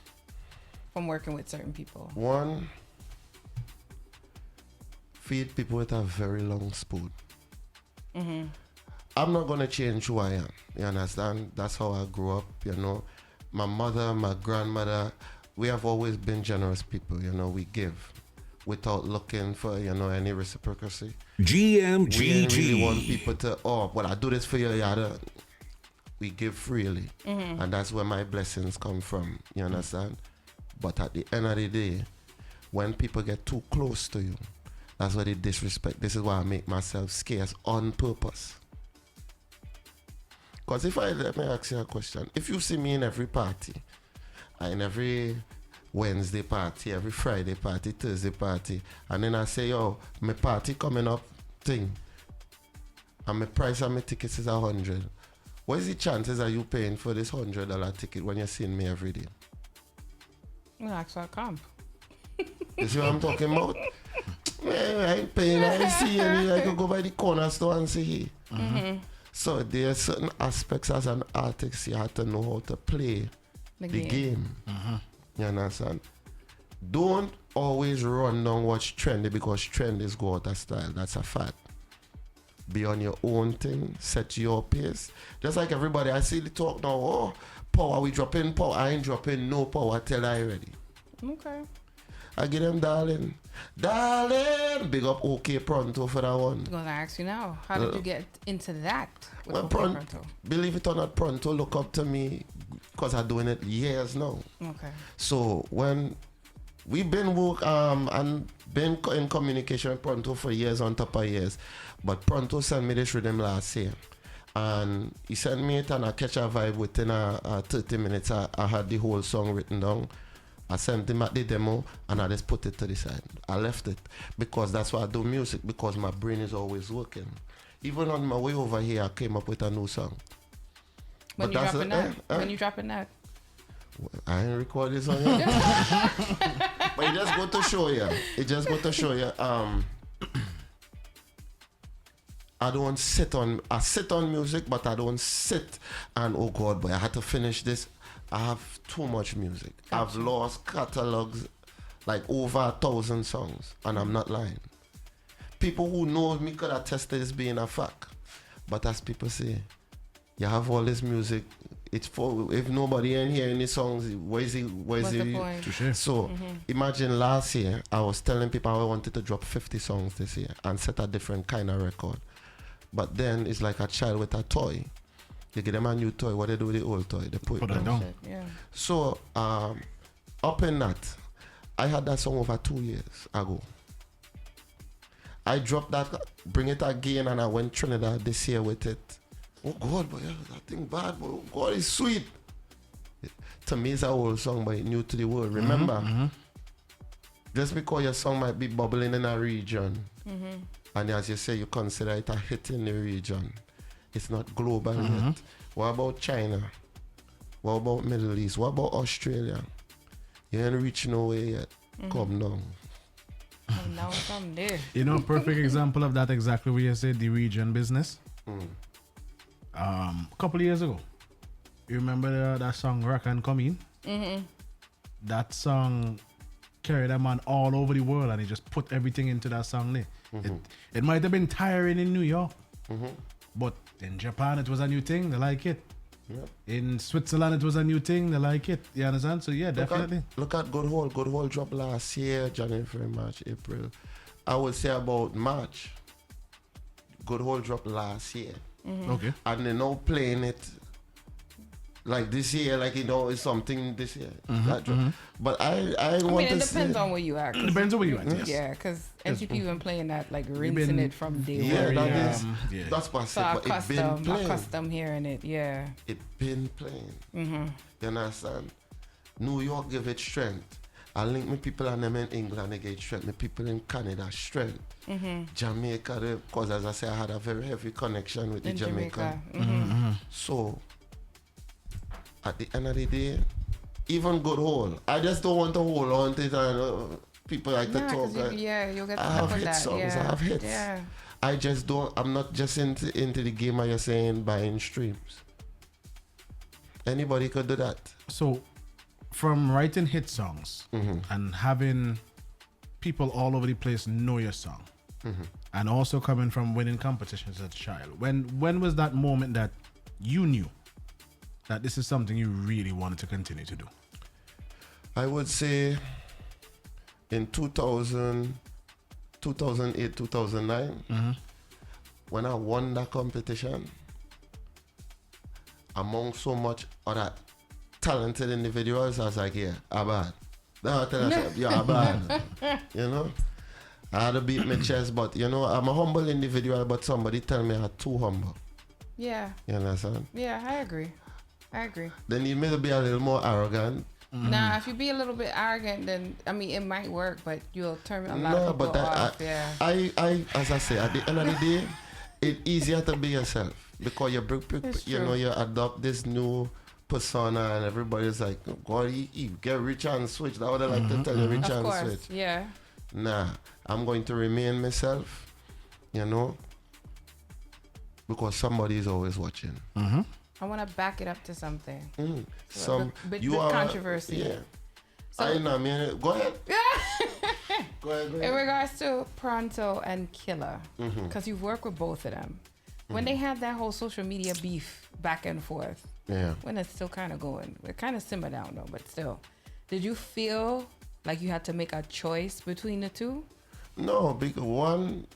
from working with certain people? One, feed people with a very long spoon. I'm not gonna change who I am. You understand? That's how I grew up. You know, my mother, my grandmother, we have always been generous people. You know, we give without looking for, you know, any reciprocity. GMGT. We didn't really want people to, oh, well, I do this for you, yada. We give freely, and that's where my blessings come from. You understand? But at the end of the day, when people get too close to you, that's why they disrespect. This is why I make myself scarce on purpose. Because let me ask you a question. If you see me in every party, in every Wednesday party, every Friday party, Thursday party, and then I say, yo, my party coming up thing, and my price of my tickets is 100. What is the chances of you paying for this $100 ticket when you're seeing me every day? Well, actually, I'll come. You see what I'm talking about? Man, I ain't paying. I ain't see any. I could go by the corner store and see. So there are certain aspects as an artist you have to know how to play the game. You understand? Don't always run down what's trendy because trend is go out of style. That's a fact. Be on your own thing. Set your pace. Just like everybody, I see the talk now. Oh, power, we dropping power. I ain't dropping no power till I ready. Okay. I give them darling. Big up OK Pronto for that one. I'm going to ask you now. How did you get into that? With Well, OK Pronto? Believe it or not, Pronto look up to me because I'm doing it years now. Okay. So when we've been and been in communication with Pronto for years on top of years, but Pronto sent me this rhythm last year. And he sent me it and I catch a vibe within 30 minutes. I had the whole song written down. I sent him at the demo and I just put it to the side. I left it because that's why I do music, because my brain is always working. Even on my way over here, I came up with a new song. When you dropping that? When you dropping that? I ain't recorded this song yet. But it just go to show you. I don't sit on. I sit on music, but I don't sit and oh God, boy, I had to finish this. I have too much music. Gotcha. I've lost catalogs like over 1,000 songs, and I'm not lying. People who know me could attest to this being a fact. But as people say, you have all this music. It's for if nobody ain't hearing these songs, what's the point? So imagine last year I was telling people I wanted to drop 50 songs this year and set a different kind of record. But then it's like a child with a toy. You give them a new toy, what they do with the old toy? They put it down. Yeah. So up in that, I had that song over 2 years ago. I dropped that, bring it again, and I went Trinidad this year with it. Oh God, boy, that thing bad, but God is sweet. To me, it's an old song, but it's new to the world. Remember, just because your song might be bubbling in a region, and as you say, you consider it a hit in the region, it's not global yet. What about China? What about Middle East? What about Australia? You ain't reached nowhere yet. Come down. Now I'm there. You know, perfect example of that, exactly what you said, the region business. A couple of years ago, you remember that song Rock and Come In? That song carried a man all over the world, and he just put everything into that song there. It might have been tiring in New York, but in Japan it was a new thing. They like it. In Switzerland it was a new thing. They like it. You understand? So yeah, definitely. Look at Good Hole. Good Hole dropped last year, January, February, March, April. I would say about March. Good Hole dropped last year. Okay. And they're now playing it like this year, like it's something this year. But I want to it depends on where you are. It depends on where you are. Yes. Yeah, because NCP been playing that, like rinsing it from day one. That's what I said. But it's been playing. Accustomed hearing it. Yeah. It's been playing. You understand? New York give it strength. I link me people and them in England, they get strength. Me people in Canada, strength. Jamaica, because as I say, I had a very heavy connection with the Jamaican. So, at the end of the day, even Good Hole, I just don't want to hold on to it. And people like to talk. You'll get I have hit songs, I have hits. Yeah. I just don't, I'm not just into the game, as you're saying, buying streams. Anybody could do that. So, from writing hit songs and having people all over the place know your song, and also coming from winning competitions as a child, when was that moment that you knew that this is something you really wanted to continue to do? I would say in 2008, 2009, when I won that competition, among so much other talented individuals, I was like, yeah, I'm bad. I'm bad. You know? I had to beat my chest, but you know, I'm a humble individual, but somebody tell me I'm too humble. Yeah. You understand? Yeah, I agree. They need me to be a little more arrogant. Nah, if you be a little bit arrogant, then I mean it might work, but you'll turn a lot of people off. I as I say, at the end of the day, it's easier to be yourself because you adopt this new persona and everybody's like, oh, God, he get rich and switch. That's what I like to tell you, rich and switch. Yeah. Nah, I'm going to remain myself, you know, because somebody is always watching. I want to back it up to something. So you are controversy. Yeah. So, I know, man. Go ahead. Go ahead. In regards to Pronto and Killer, because you've worked with both of them, when they had that whole social media beef back and forth, when it's still kind of going, it kind of simmered down though, but still, did you feel like you had to make a choice between the two? No, because one,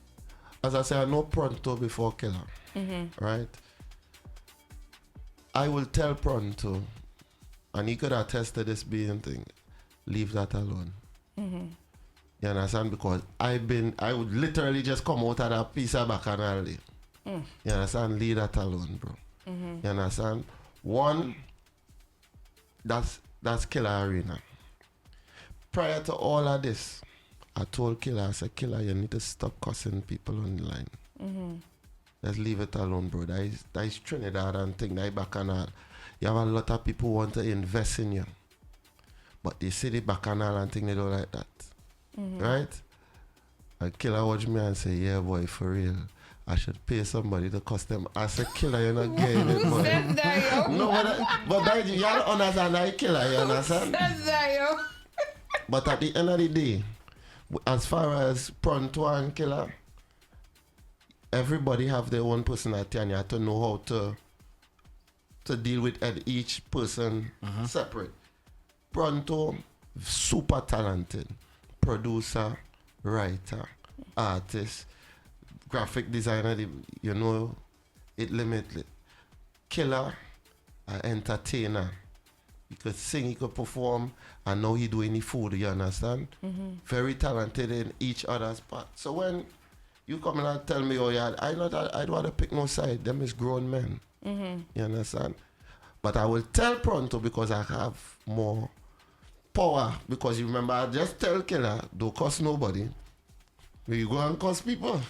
as I said, I know Pronto before Killer, right? I will tell Pronto, and he could attest to this being thing, leave that alone. You understand? Because I would literally just come out of that piece of bacchanal. You understand? Leave that alone, bro. You understand? One, that's Killer Arena. prior to all of this, I told Killer, I said, Killer, you need to stop cussing people on the line. Let's leave it alone, bro. That is Trinidad and thing, that is Bacchanal. You have a lot of people who want to invest in you. But they see the Bacchanal and thing, they don't like that. Right? And Killer watch me and say, yeah, boy, for real. I should pay somebody to cuss them. I said, Killer, you're not getting it, boy. Says that, yo. No, but that, you don't understand that, Killer, you understand? Says that, yo. But at the end of the day, as far as Pronto and Killer, everybody have their own personality and you have to know how to deal with each person separate. Pronto, super talented. Producer, writer, artist, graphic designer, you know, it limitless. Killer, an entertainer. He could sing, he could perform, and now he doing the food, you understand? Very talented in each other's part. So when you come in and tell me, oh yeah, I don't want to pick no side, them is grown men. You understand? But I will tell Pronto because I have more power. Because you remember, I just tell Killer, don't cuss nobody. When you go and cuss people.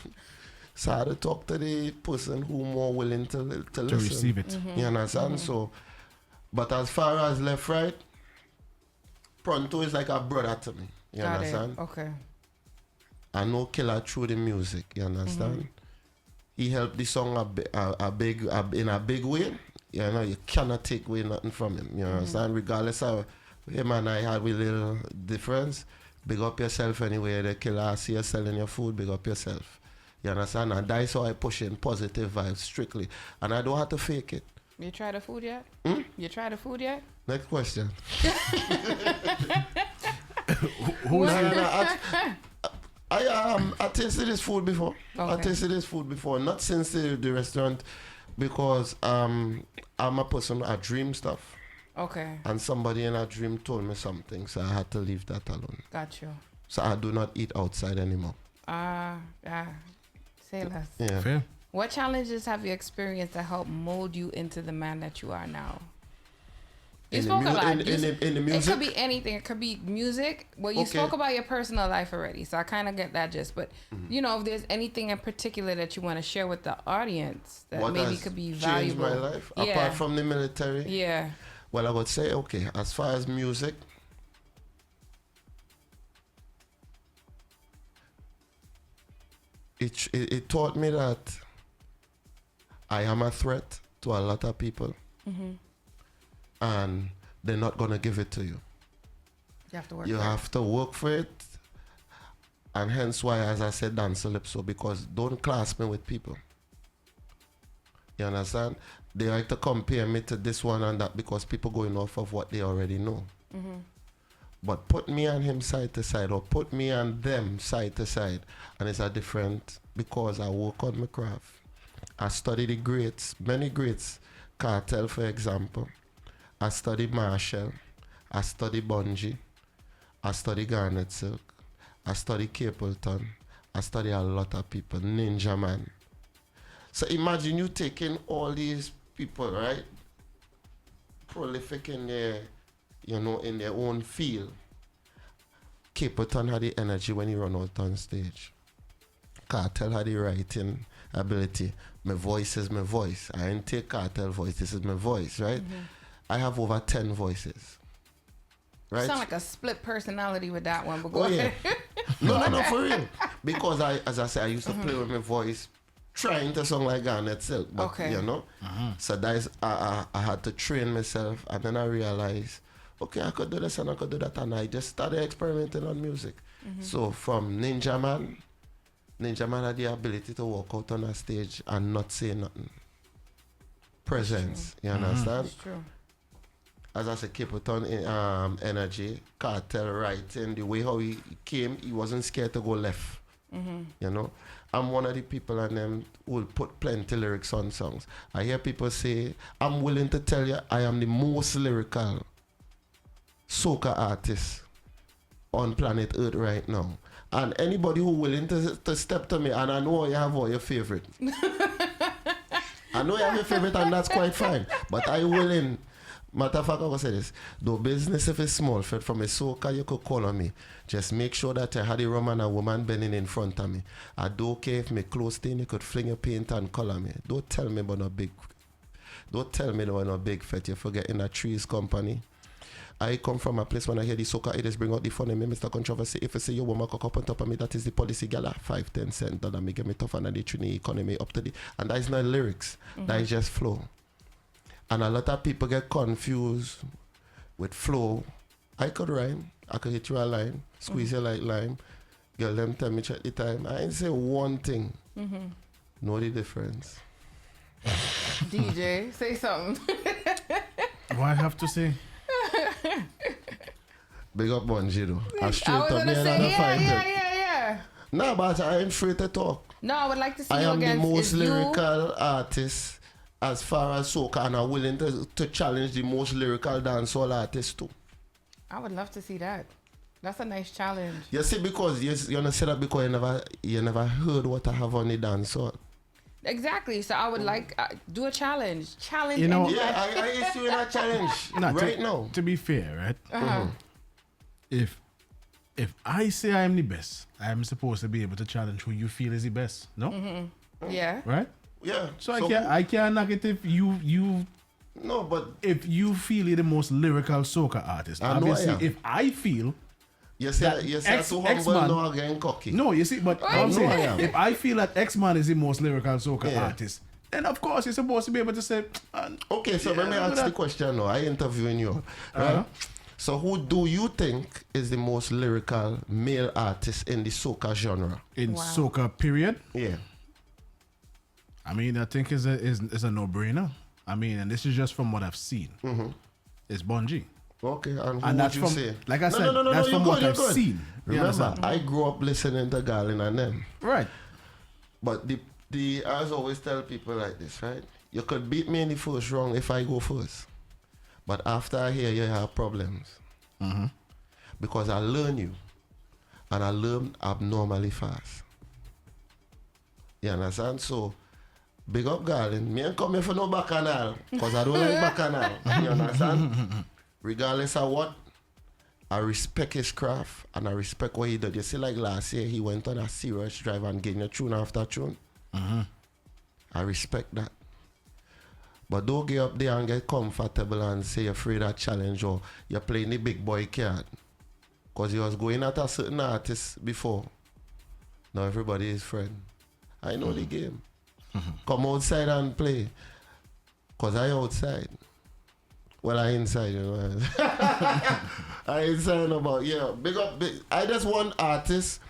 So I had to talk to the person who more willing to listen. To receive it. You understand? So, but as far as left, right, Pronto is like a brother to me. You Got understand? it. Okay. I know Killer through the music. You understand? He helped the song in a big way. You know, you cannot take away nothing from him. You understand? Regardless of him and I had a little difference. Big up yourself anyway. The Killer, I see you selling your food. Big up yourself. You understand? And that's how I push in positive vibes strictly. And I don't have to fake it. You tried the food yet? You tried the food yet? Next question. Who's I tasted this food before. I Okay. tasted this food before. Not since the restaurant, because I'm a person, I dream stuff. Okay. And somebody in a dream told me something, so I had to leave that alone. Got you. So I do not eat outside anymore. Say less. Yeah. fair? What challenges have you experienced that help mold you into the man that you are now? You In the spoke mu- about in the it music? could be anything. It could be music. Well, you Okay. spoke about your personal life already, so I kind of get that gist. But you know, if there's anything in particular that you want to share with the audience that What maybe has could be changed valuable. my life? Yeah. Apart from the military? Yeah. Well, I would say, okay, as far as music, it taught me that I am a threat to a lot of people. And they're not going to give it to you. You have to work. You for it. have to work for it. And hence why, as I said, dance calypso, because don't class me with people. You understand? They like to compare me to this one and that because people going off of what they already know. But put me and him side to side, or put me and them side to side, and it's a different, because I work on my craft. I study the greats, many greats. Cartel, for example. I study Marshall. I study Bungie. I study Garnet Silk. I study Capleton. I study a lot of people. Ninja Man. So imagine you taking all these people, right? Prolific in their, in their own field. Capleton had the energy when he run out on stage. Cartel had the writing ability. My voice is my voice. I didn't take Cartel voice. This is my voice, right? I have over 10 voices. Right? Sound like a split personality with that one, but go Oh, yeah. ahead. No, for real. Because as I said, I used to play with my voice, trying to sound like Garnet Silk. But, Okay. So that is, I had to train myself, and then I realized, okay, I could do this and I could do that, and I just started experimenting on music. So from Ninja Man had the ability to walk out on a stage and not say nothing. Presence, you understand? It's true. As I said, Capleton energy, Cartel writing, the way how he came, he wasn't scared to go left. I'm one of the people and them who will put plenty lyrics on songs. I hear people say, I'm willing to tell you I am the most lyrical soca artist on planet Earth right now. And anybody who willing to step to me, and I know you have all your favorite. I know you have your favorite and that's quite fine. But I willing, Matter of fact, I will say this. The business, if it's small, from a soca, you could call on me. Just make sure that you had a rum and a woman bending in front of me. I don't care if me close thing, you could fling your paint and color me. Don't tell me about no big. Don't tell me about no big fet. You're forgetting a trees company. I come from a place when I hear the soca, it just bring out the fun in me, Mr. Controversy. If I say your woman cock up on top of me, that is the policy gala. 5-10 cents. That me get me tough and the trini economy up to the. And that is not lyrics. That is just flow. And a lot of people get confused with flow. I could rhyme. I could hit you a line, squeeze you like lime. Girl, them tell me check the time. I ain't say one thing. Know the difference. DJ, say something. What I have to say? Big up Bungie though. I straight I was up gonna me say, another yeah, fighter. yeah. No, but I ain't free to talk. No, I would like to see I you am the against most is you. lyrical artist as far as soca, and I'm willing to challenge the most lyrical dancehall artist too. I would love to see that. That's a nice challenge. You see, because you know, say that because you never heard what I have on the dancehall. Exactly. So I would like do a challenge. Challenge. You know- anybody. Yeah, I is doing a challenge right now. To be fair, right? Uh-huh. If I say I am the best, I am supposed to be able to challenge who you feel is the best. No? Yeah. Right? Yeah. So I can't knock it if you No, but if you feel you're the most lyrical soca artist. I know I Obviously, am. if I feel you say X- too X humble man- now again cocky. no, you see, but Right. I'm I saying am. if I feel that X-Man is the most lyrical soca Yeah. artist, then of course you're supposed to be able to say, Okay, so Yeah, let me look at ask the that. question now. I interviewing you. Right? Uh-huh. So who do you think is the most lyrical male artist in the soca genre? in Wow. soca period. Yeah. I mean, I think is a no-brainer. I mean, and this is just from what I've seen. It's Bungie. Okay, and who And would that's you from, say? like I said, that's you're from what good, I've you're good. seen. You Remember, understand? I grew up listening to Garlin and them. Right. But the I always tell people like this, right? You could beat me in the first round if I go first. But after I hear you have problems. Because I learn you. And I learn abnormally fast. You understand? So, big up Garlin. Me ain't coming for no bacchanal. Because I don't like bacchanal. You understand? Regardless of what, I respect his craft and I respect what he did. You see, like last year, he went on a serious drive and getting a tune after tune. I respect that. But don't get up there and get comfortable and say you're afraid of challenge or you're playing the big boy card. Because you was going at a certain artist before. Now everybody is friend. I know the game. Come outside and play. Because I outside. Well, I inside, you know. I inside about, yeah. Big up, I just want artists,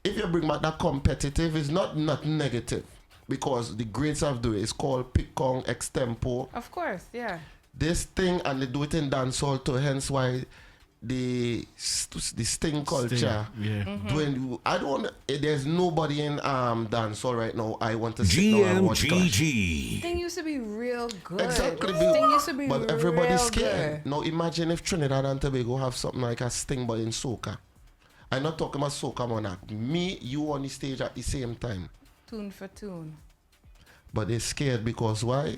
if you bring back that competitive, it's not negative. Because the greats have do it. It's called pick-on extempo. Of course. Yeah. This thing, and they do it in dancehall too, hence why the sting culture. Yeah. Doing, I don't. There's nobody in dancehall right now. I want to sit down and watch clash. GMGT. Sting used to be real good. Exactly. Sting used to be But everybody's real scared. good. Now imagine if Trinidad and Tobago have something like a Sting but in soca. I'm not talking about soca monarch. Me, you on the stage at the same time. Tune for tune. But they're scared because why?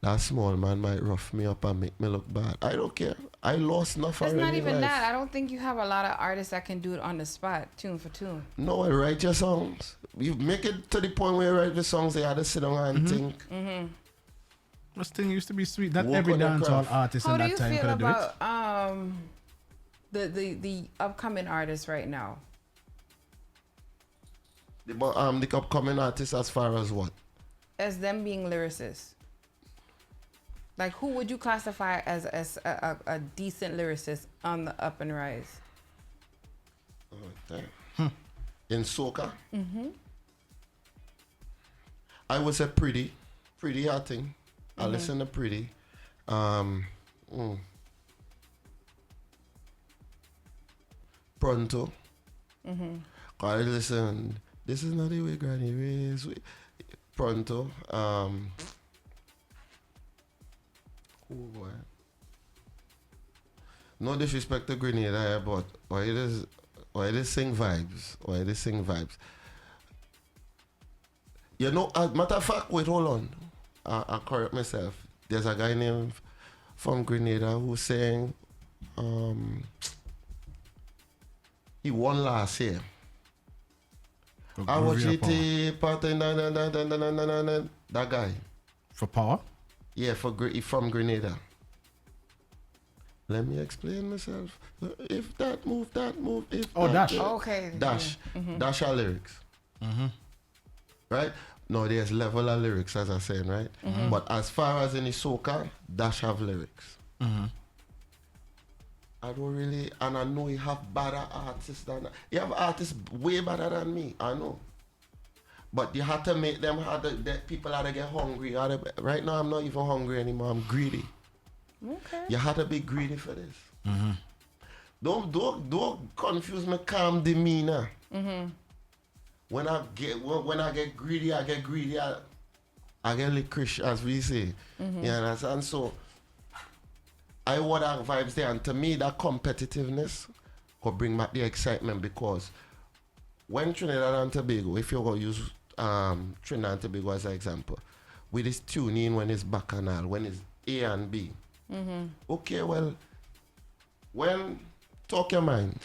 That small man might rough me up and make me look bad. I don't care. I lost nothing. It's not even that. I don't think you have a lot of artists that can do it on the spot, tune for tune. No, I write your songs. You make it to the point where you write the songs, they had to sit down and think. This thing used to be sweet. Not Walk every on your dancehall craft. artist How in do that you time feel could do it. about the upcoming artists right now? The upcoming artists as far as what? As them being lyricists. Like, who would you classify as a decent lyricist on the up and rise? Oh, damn. In soca? I would say Pretty hot thing. I listen to Pretty. Pronto. I listen. This is not the way Granny raised. Pronto. Oh boy. No disrespect to Grenada here, but why it is sing vibes. You know, as matter of fact, wait, hold on. I correct myself. There's a guy named from Grenada who's saying he won last year. I watch it party that guy. For power? Yeah, from Grenada. Let me explain myself. If that move, if Oh, that, Dash. Okay. Dash. Mm-hmm. Dash are lyrics. Right? No, there's level of lyrics, as I said, right? But as far as any soca, Dash have lyrics. I don't really, and I know you have better artists than that. You have artists way better than me, I know. But you have to make them the people had to get hungry. Right now, I'm not even hungry anymore. I'm greedy. Okay. You have to be greedy for this. Don't confuse my calm demeanor. When I get greedy, I get licorice, as we say. You understand? So I want that vibes there, and to me, that competitiveness could bring back the excitement, because when Trinidad and Tobago, if you're going to use Trinidad and Tobago as an example, with this tuning when it's bacchanal, when it's A and B. Okay, well, when talk your mind.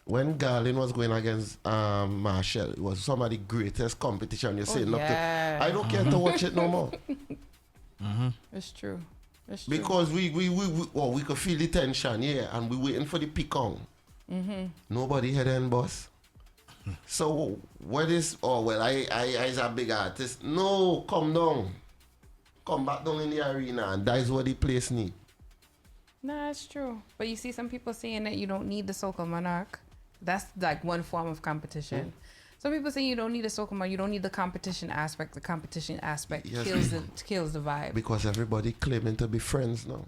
When Garlin was going against Marshall, it was some of the greatest competition. You say nothing. I don't care to watch it no more. It's true. It's true. Because we could feel the tension, yeah, and we waiting for the pecan. Nobody head end boss. So what is? Oh well, I is a big artist. No, come down, come back down in the arena, and that is what the place need. Nah, it's true. But you see some people saying that you don't need the Soca Monarch. That's like one form of competition. Some people say you don't need a Soca Monarch. You don't need the competition aspect. The competition aspect kills the vibe. Because everybody claiming to be friends now.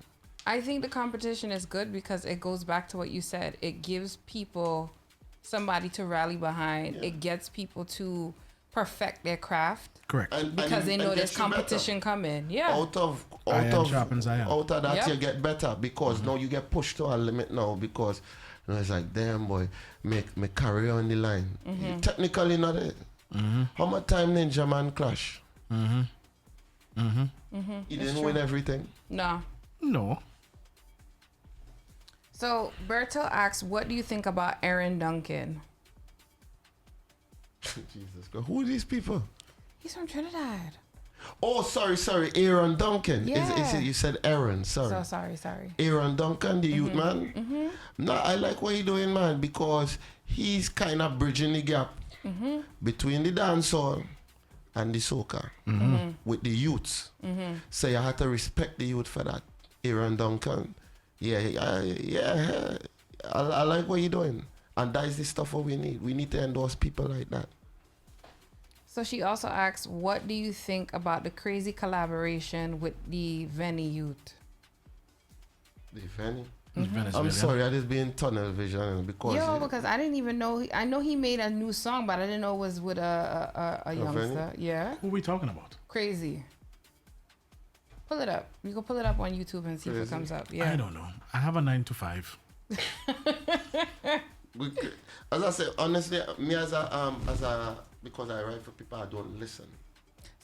I think the competition is good because it goes back to what you said. It gives people somebody to rally behind. Yeah. It gets people to perfect their craft. Correct. Because they know there's competition coming. Yeah. Out of that Yep. you get better, because now you get pushed to a limit now, because you know, it's like, damn boy, make career on the line. You technically not it. How much time Ninja Man clash? He didn't win everything. No. So Berto asks, what do you think about Aaron Duncan? Jesus God, who are these people? He's from Trinidad. Oh, sorry, Aaron Duncan. Yeah. You said Aaron, sorry. So sorry. Aaron Duncan, the youth man. No, I like what he's doing, man, because he's kind of bridging the gap between the dancehall and the soca with the youths. So you have to respect the youth for that. Aaron Duncan, I like what you're doing, and that is the stuff what we need. We need to endorse people like that. So she also asks, what do you think about the crazy collaboration with the Veni youth? The Veni? Venezuela. I'm sorry, I just being tunnel vision because Because I didn't even know. I know he made a new song, but I didn't know it was with a youngster. Yeah. Who are we talking about? Crazy. Pull it up. You can pull it up on YouTube and see if it comes up. Yeah. I don't know. I have a 9 to 5. As I said, honestly, me as a because I write for people, I don't listen.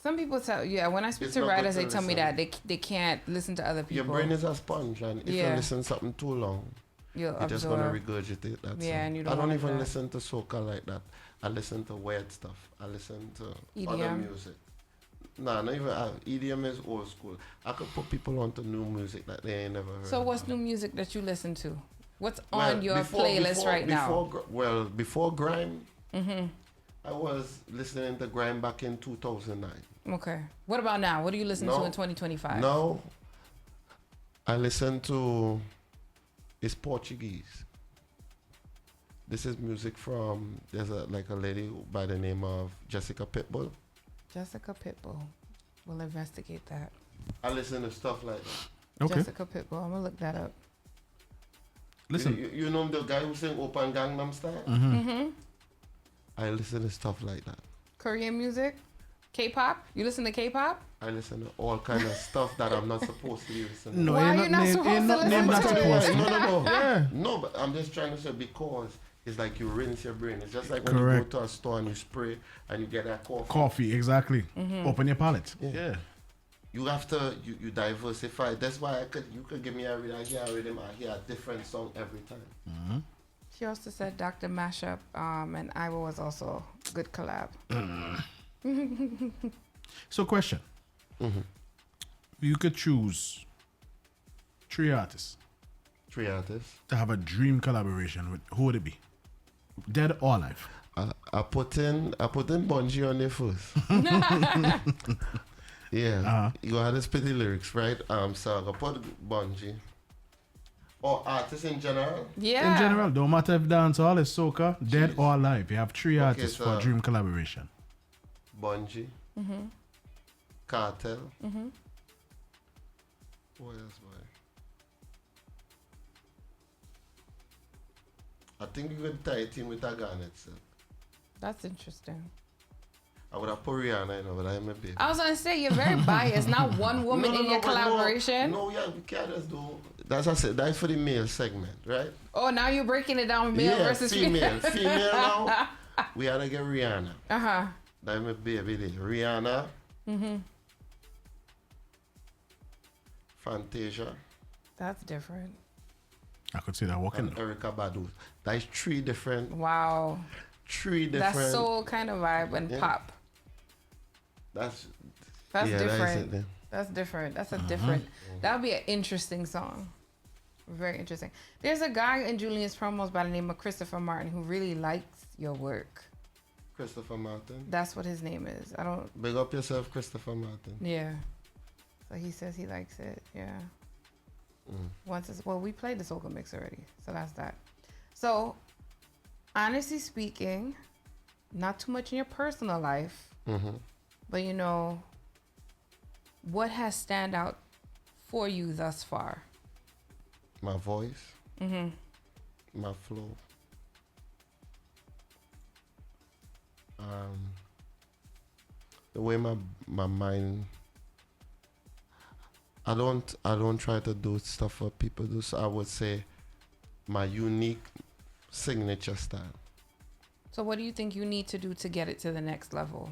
Some people tell, when I speak It's to not writers, good they to tell me listen. that they can't listen to other people. Your brain is a sponge, and if you listen something too long, You'll you're just absorb. gonna regurgitate that. Yeah, song. and you don't I don't want even that. listen to soca like that. I listen to weird stuff. I listen to other EDM? music. Nah, not even EDM is old school. I could put people onto new music that they ain't never heard. So what's new music that you listen to? What's on your playlist right now? Before grime, I was listening to grime back in 2009. Okay. What about now? What do you listen to in 2025? Now, I listen to, it's Portuguese. This is music from, there's a lady by the name of Jessica Pitbull. Jessica Pitbull. We'll investigate that. I listen to stuff like that. Okay. Jessica Pitbull. I'm going to look that up. Listen. You know the guy who sing Open Gangnam Style? I listen to stuff like that. Korean music? K-pop? You listen to K-pop? I listen to all kind of stuff that I'm not supposed to be listening to. No, Why you're are you not supposed to listen not to it? supposed to. No. Yeah. No, but I'm just trying to say, because it's like you rinse your brain. It's just like when Correct. you go to a store and you spray and you get that coffee. Coffee, exactly. Mm-hmm. Open your palate. Yeah. You have to you diversify. That's why you could give me a rhythm, I hear a rhythm, I hear a different song every time. She also said Dr. Mashup, and Iowa was also a good collab. So, question. You could choose 3 artists 3 artists. to have a dream collaboration with. Who would it be? Dead or alive? I put in Bungie on there first. Yeah. You go ahead and spit the lyrics, right? So I put Bungie. Or artists in general. Yeah. In general, don't matter if dancehall is soca, dead or alive. You have 3 artists for a dream collaboration. Bungie. Cartel. What else, boy? I think you could tie it in with a Garnet set. That's interesting. I would have put Rihanna, but I'm a baby. I was gonna say you're very biased. Not one woman in your but collaboration. No, yeah, we can't just do. That's what I said. That's for the male segment, right? Oh, now you're breaking it down, male versus female. Female now. We had to get Rihanna. That's my baby there. Rihanna. Fantasia. That's different. I could see that walking. And Erykah Badu. That's 3 different. Wow. 3 different. That's soul kind of vibe and pop. That's different. That's different. That's a different. That would be an interesting song. Very interesting. There's a guy in Julian's promos by the name of Christopher Martin who really likes your work. Christopher Martin. That's what his name is. I don't. Big up yourself, Christopher Martin. Yeah. So he says he likes it. Yeah. We played the Soca Mix already. So that's that. So, honestly speaking, not too much in your personal life, but you know, what has stand out for you thus far? My voice. My flow. The way my mind. I don't try to do stuff what people do. So I would say my unique signature style. So what do you think you need to do to get it to the next level?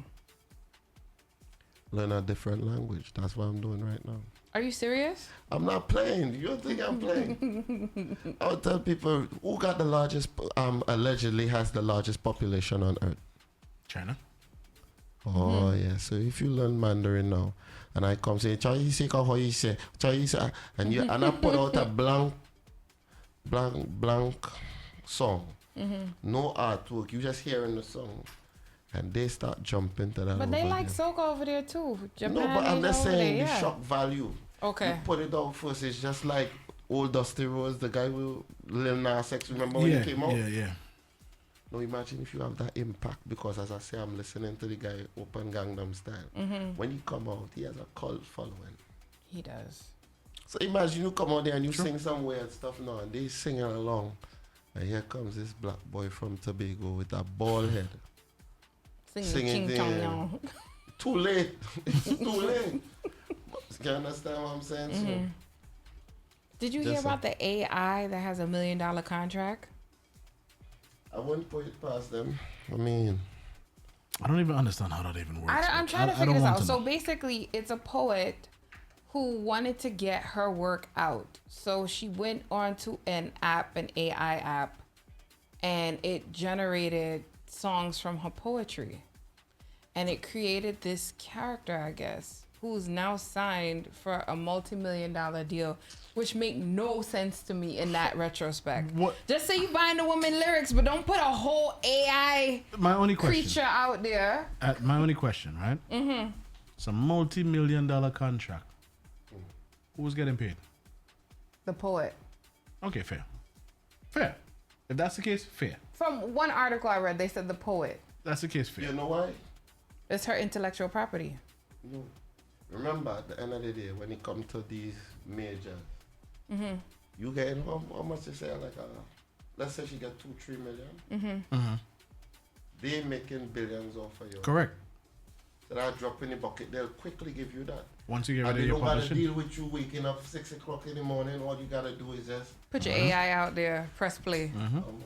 Learn a different language. That's what I'm doing right now. Are you serious? I'm not playing. You don't think I'm playing? I would tell people who got the largest, allegedly has the largest population on earth. China. Oh yeah. So if you learn Mandarin now, and I come say and you and I put out a blank song, no artwork. You just hearing the song, and they start jumping to that. But they like soca over there too. Japan, no, but I'm just saying there, the shock value. Okay. You put it out first. It's just like old Dusty Rose, the guy who Lil Nas X. Remember when he came out? Yeah. Now imagine if you have that impact, because as I say, I'm listening to the guy Open Gangnam Style. When he come out, he has a cult following. He does. So imagine you come out there and you sing some weird stuff now, and they singing along, and here comes this black boy from Tobago with a bald head. Singing there. Too late. It's too late. You understand what I'm saying? So, did you hear about the AI that has $1 million contract? I wouldn't put it past them. I mean, I don't even understand how that even works. I'm trying to figure this out. So basically, it's a poet who wanted to get her work out. So she went onto an AI app, and it generated songs from her poetry. And it created this character, I guess, who's now signed for a multi-million-dollar deal, which make no sense to me in that retrospect. What? Just say you buying the woman lyrics, but don't put a whole AI creature out there. My only question, right? It's a multi-million-dollar contract. Who's getting paid? The poet. Okay, fair. If that's the case, fair. From one article I read, they said the poet. That's the case, fair. you know why? It's her intellectual property. No. Remember, at the end of the day, when it comes to these majors, you get how much they say? Like, let's say she get 2-3 million. They making billions off of you. Correct. So that drop in the bucket, they'll quickly give you that. Once you get rid And of they your don't gotta publishing. deal with you waking up 6 o'clock in the morning. All you gotta do is just Put your AI out there. Press play. come on.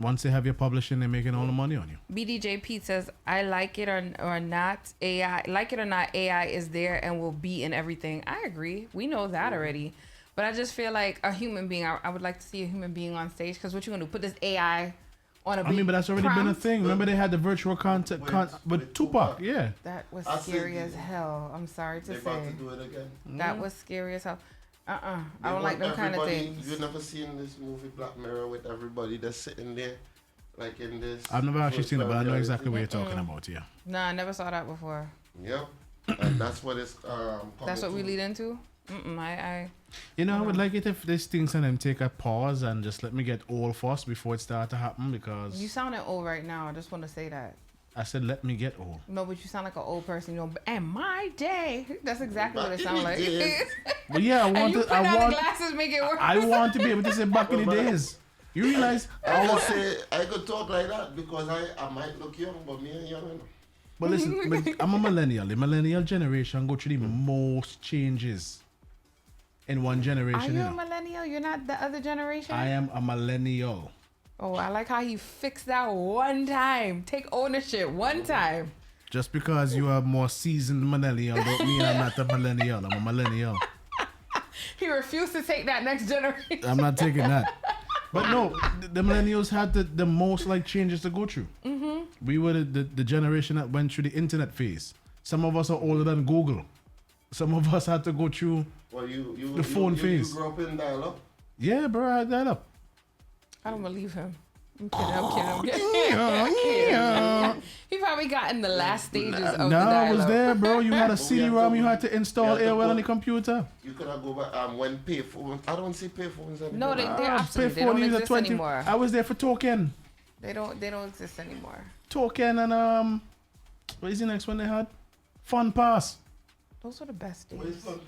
Once they have your publishing, they're making all the money on you. BDJ Pete says, I like it or not, AI, like it or not, AI is there and will be in everything. I agree. We know that already. But I just feel like a human being, I would like to see a human being on stage, because what you going to do, put this AI on a big but that's already been a prompt? thing. Remember they had the virtual content with Tupac. Yeah. That was I scary said- as hell. I'm sorry to They about say. to do it again. That was scary as hell. I They don't like want them kind of everybody- things. You never seen this movie Black Mirror with everybody that's sitting there, like in this. I've never actually seen it, but I know virtual exactly what reality? you're talking about. Yeah. Nah, I never saw that before. Yep, and that's what it's. That's what we to. lead into? I You know, I would like it if these things and them take a pause and just let me get old first before it start to happen, because You sounding old right now. I just want to say that. I said let me get old. No, but you sound like an old person. You know, and my day. That's exactly what it Back sounds in like. the days. But yeah, And you put down the glasses, make it worse. I want to be able to say back in the days. You realize? I would say I could talk like that because I might look young, but me ain't young enough. But listen, but I'm a millennial. The millennial generation go through the most changes in one Are generation. you You a know? millennial? You're not the other generation? I am a millennial. Oh, I like how you fixed that one time. Take ownership one time. Just because you are more seasoned millennial don't mean I'm not a millennial. I'm a millennial. He refused to take that next generation. I'm not taking that. But no, the millennials had the most like changes to go through. Mm-hmm. We were the generation that went through the internet phase. Some of us are older than Google. Some of us had to go through. Well, The phone phase. You grew up in dial-up. Yeah, bro, I had that up. I don't believe him. I'm kidding. He probably got in the last stages of No, the I was dial-up. there, bro. You had a CD-ROM. You had to install we had to AOL on put- the computer. You could have go back when payphones. I don't see payphones anymore. No, they Ah, absolutely they payphone don't use a exist 20. anymore. I was there for token. They don't exist anymore. Token and what is the next one they had? Fun Pass. Those were the best days. Where's Fun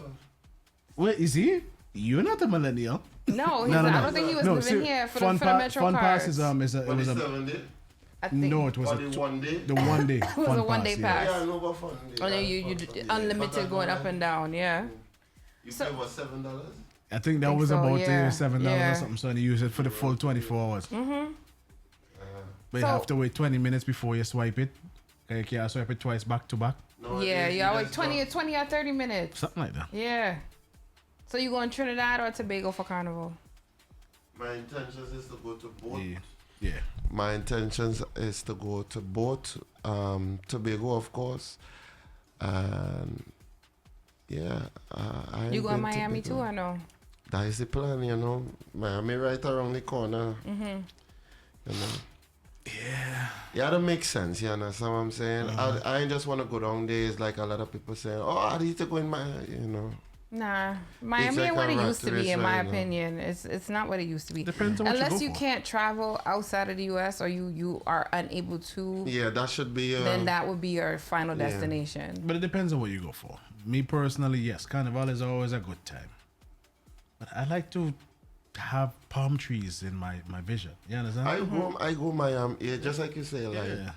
Wait, is he? You're not a millennial. No, I don't think he was living see, here for the Metro Fun cards. Pass is it But was the a 7 day? I think no, it was Or a the 1 day? the 1 day. was Fun a one-day pass. Yeah, I know about Fun Day. and then That's you Fun Day. unlimited But going I up and down. Yeah. You So- pay what, $7? I think that Think was so, about yeah. $7 Yeah. or something. So they use it for the full 24 hours. But you So- have to wait 20 minutes before you swipe it. You can't swipe it twice back to back. No, Yeah, you yeah, like just 20 don't. or 30 minutes. Something like that. Yeah. So you going Trinidad or Tobago for Carnival? My intentions is to go to both. Yeah. Yeah. My intentions is to go to both. Tobago, of course. And yeah, I ain't You going been to Miami too Tobago. or no? That is the plan, you know. Miami right around the corner. Mm-hmm. You know. Yeah, that makes sense, you understand what I'm saying? I ain't just want to go down there. It's like a lot of people saying, oh, I need to go in my, you know. Nah, Miami like ain't what a it rat used to race be, in my right now. opinion. It's not what it used to be. Depends on what you Unless go you for. can't travel outside of the U.S. or you are unable to, Yeah, that should be. then that would be your final yeah. destination. But it depends on what you go for. Me personally, yes, Carnival is always a good time. But I like to have palm trees in my vision. You understand? I go Miami, yeah, just like you say, like, yeah.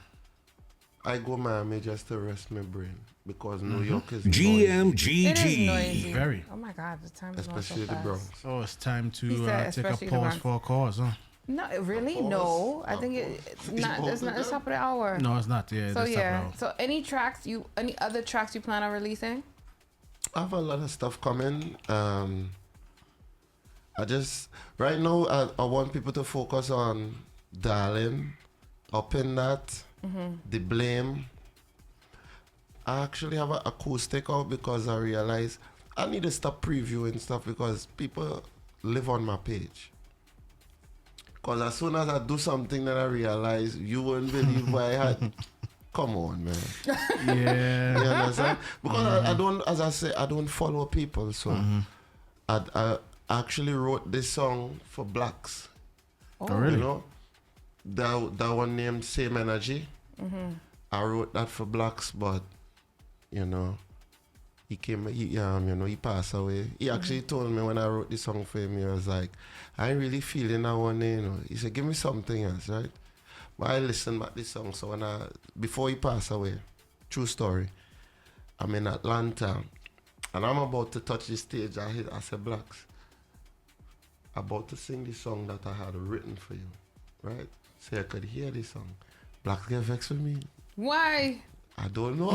I go Miami just to rest my brain because New York is It is GMGT. noisy. Very. Oh my God, the time is especially going the so fast. Bronx. So it's time He to said take a especially the pause Bronx. for a cause, huh? No, really? Pause. No, I A think pause. it's not. It's not. It's top of the hour. No, it's not. Yeah, So that's yeah. yeah. So any other tracks you plan on releasing? I have a lot of stuff coming. I just right now I want people to focus on Darling, Up in That, The Blame. I actually have an acoustic out because I realize I need to stop previewing stuff because people live on my page. Because as soon as I do something that I realize, you wouldn't believe what I had. Come on, man. Yeah. You understand? Because I don't, as I say, I don't follow people. So I actually wrote this song for blacks. Oh, really? You know, that one named Same Energy. I wrote that for blacks, but you know, he passed away. He actually told me when I wrote this song for him, he was like, I ain't really feeling that one, you know. He said, give me something else, right? But I listened back this song, so before he passed away, true story, I'm in Atlanta, and I'm about to touch the stage. I said, blacks, about to sing the song that I had written for you, right? say I could hear this song. Blacks get vexed with me. Why? I don't know.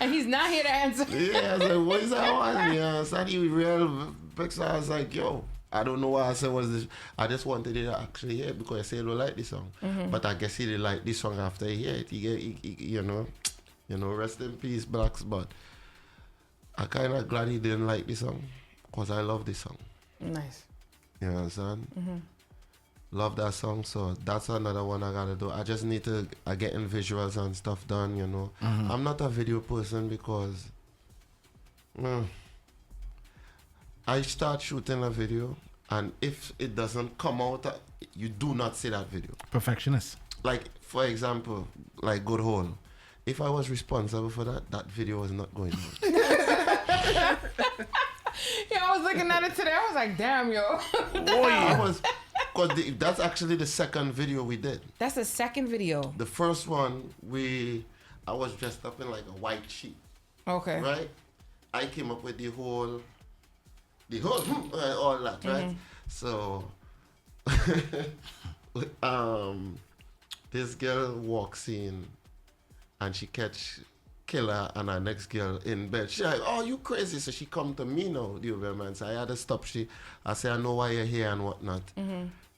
And he's not here to answer. Yeah, I was like, what is that one? Yeah, so he real vexed. I was like, yo, I don't know why I said was this. I just wanted it to actually hear it because I said I don't like this song. But I guess he didn't like this song after he heard it. He you know, rest in peace, Blacks. But I kind of glad he didn't like this song because I love this song. Nice. You know what I'm saying? Love that song, so that's another one I gotta do. I just need to getting visuals and stuff done, you know. I'm not a video person because I start shooting a video and if it doesn't come out, you do not see that video. Perfectionist. Like, for example, like Good Hole. If I was responsible for that video was not going on. Yeah, I was looking at it today. I was like, damn, yo. Oh, yeah. Because that's actually the second video we did. That's the second video. The first one, I was dressed up in like a white sheet. Okay. Right? I came up with the whole all that, right? So this girl walks in and she catch Killer and our next girl in bed. She like, oh, you crazy. So she come to me now, the other man. So I had to stop. I say, I know why you're here and whatnot.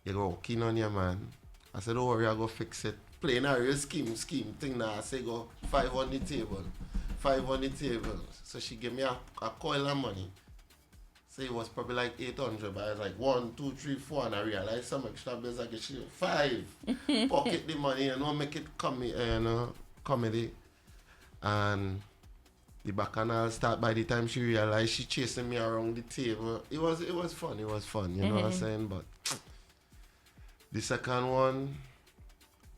You go, keen on your man. I said, don't worry, I go fix it. Playing a real scheme thing now. I say, go 5 on the table. 5 on the table. So she gave me a coil of money. So it was probably like 800, but I was like 1, 2, 3, 4, and I realized some extra bills I get 5. Pocket the money and make it comedy. And the bacchanal start by the time she realized she chasing me around the table. It was fun, you know what I'm saying? But the second one,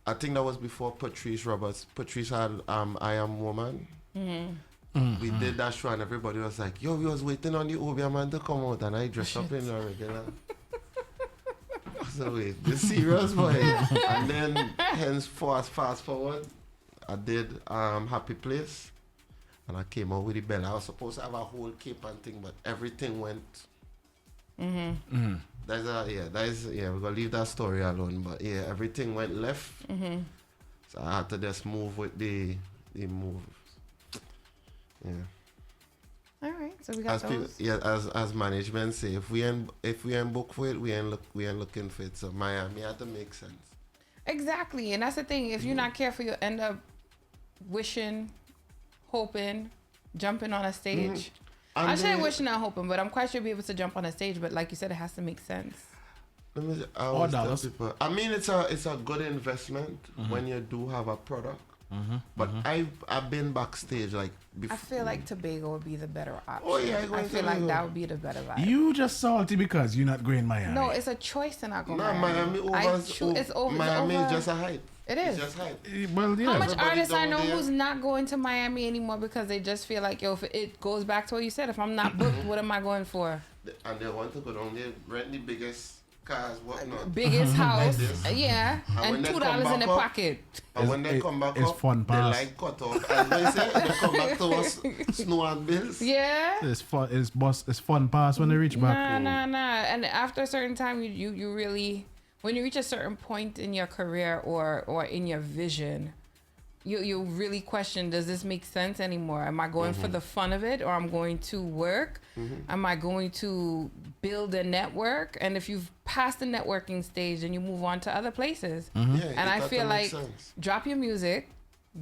I think that was before Patrice Roberts. Patrice had I Am Woman. We did that show and everybody was like, yo, we was waiting on the Obia man to come out and I dressed up in a regular. So wait, this serious boy. And then fast forward, I did Happy Place and I came out with the bell. I was supposed to have a whole cape and thing, but everything went. We're gonna leave that story alone. But yeah, everything went left. So I had to just move with the move. Yeah. All right, so we got those. As management say, if we ain't book for it, we ain't looking for it. So Miami had to make sense. Exactly, and that's the thing. If you're not careful, you'll end up wishing, hoping, jumping on a stage. I shouldn't wishing and hoping, but I'm quite sure you'll be able to jump on a stage. But like you said, it has to make sense. I always tell people, I mean, it's a good investment when you do have a product. But I've been backstage like before. I feel like Tobago would be the better option. Oh yeah, I feel like that would be the better vibe. You just salty because you're not going Miami. No, it's a choice to not go Miami. Miami Miami is just a hype. It is. It's just hype. Well, yeah. How much Everybody artists I down know there. who's not going to Miami anymore because they just feel like, yo, if it goes back to what you said, if I'm not booked, what am I going for? And they want to go down there, rent the biggest cars, whatnot. Biggest house, this. yeah, and $2 in the pocket. And when they come back it's up, fun they pass. like cut off. As they say, they come back to us, snow and bills. Yeah. It's fun pass when they reach back. Nah. And after a certain time, you really, when you reach a certain point in your career or in your vision, you really question, does this make sense anymore? Am I going for the fun of it, or I'm going to work? Am I going to build a network? And if you've passed the networking stage, then you move on to other places. Yeah, And I feel like drop your music,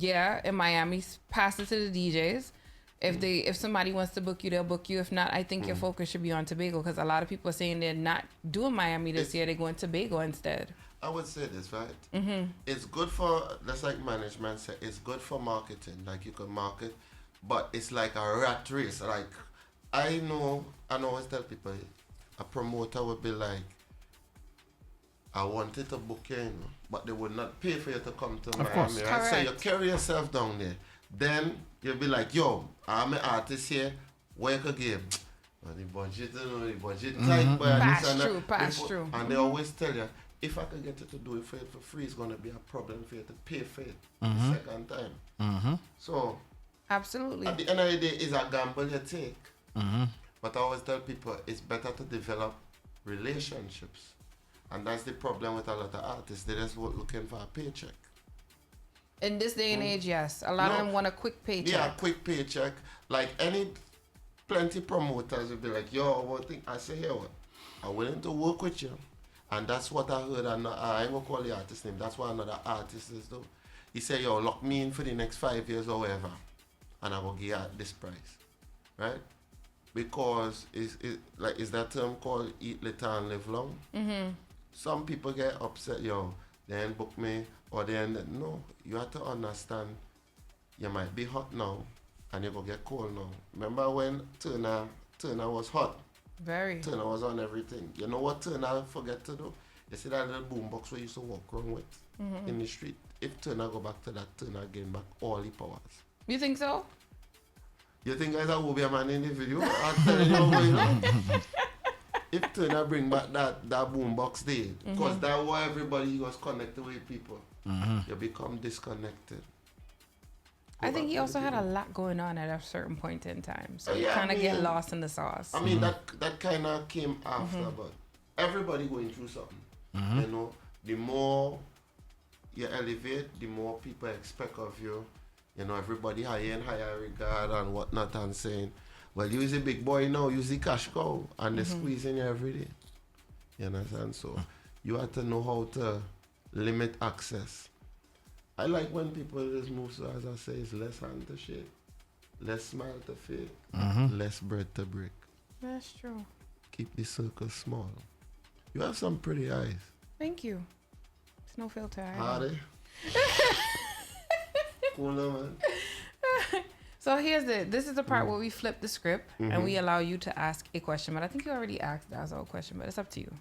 in Miami, pass it to the DJs. If somebody wants to book you, they'll book you. If not, I think your focus should be on Tobago, because a lot of people are saying they're not doing Miami this year. They're going to Tobago instead. I would say this, right? It's good for, that's like management said, it's good for marketing. Like you can market, but it's like a rat race. Like I always tell people, a promoter would be like, I wanted to book you, but they would not pay for you to come to Miami, right? So you carry yourself down there. Then you'll be like, yo, I'm an artist here, work a game. And the budget tight, but pass through. And they always tell you, if I can get you to do it for free, it's going to be a problem for you to pay for it the second time. So, absolutely. At the end of the day, it's a gamble you take. But I always tell people, it's better to develop relationships And that's the problem with a lot of artists. They just looking for a paycheck. In this day and age, yes. A lot of them want a quick paycheck. Yeah, quick paycheck. Like plenty promoters will be like, yo, what thing? I say, here, what? I'm willing to work with you. And that's what I heard. And I ain't gonna call the artist name. That's what another artist is though. He said, yo, lock me in for the next 5 years or whatever. And I will give you at this price. Right? Because is that term called eat little and live long? Mm-hmm. Some people get upset, yo, they ain't book me, or they ain't. No, you have to understand, you might be hot now, and you're going to get cold now. Remember when Turner was hot? Very. Turner was on everything. You know what Turner forget to do? You see that little boombox we used to walk around with in the street? If Turner go back to that, Turner gain back all the powers. You think so? You think guys will be a man in the video? I'm telling you what you know. If Turner bring back that boombox there, because that was everybody was connected with people, you become disconnected. I think he also had a lot going on at a certain point in time, so you kind of get lost in the sauce. I mean, that kind of came after, but everybody going through something. You know, the more you elevate, the more people expect of you. You know, everybody higher and higher regard and whatnot, and saying, well, you is a big boy now, you the cash cow, and they're squeezing you every day. You understand? So you have to know how to limit access. I like when people just move, so as I say, it's less hand to shake, less smile to fake, less bread to break. That's true. Keep the circle small. You have some pretty eyes. Thank you. It's no filter. Hardy. Cool, man. So this is the part where we flip the script and we allow you to ask a question. But I think you already asked that whole question, but it's up to you.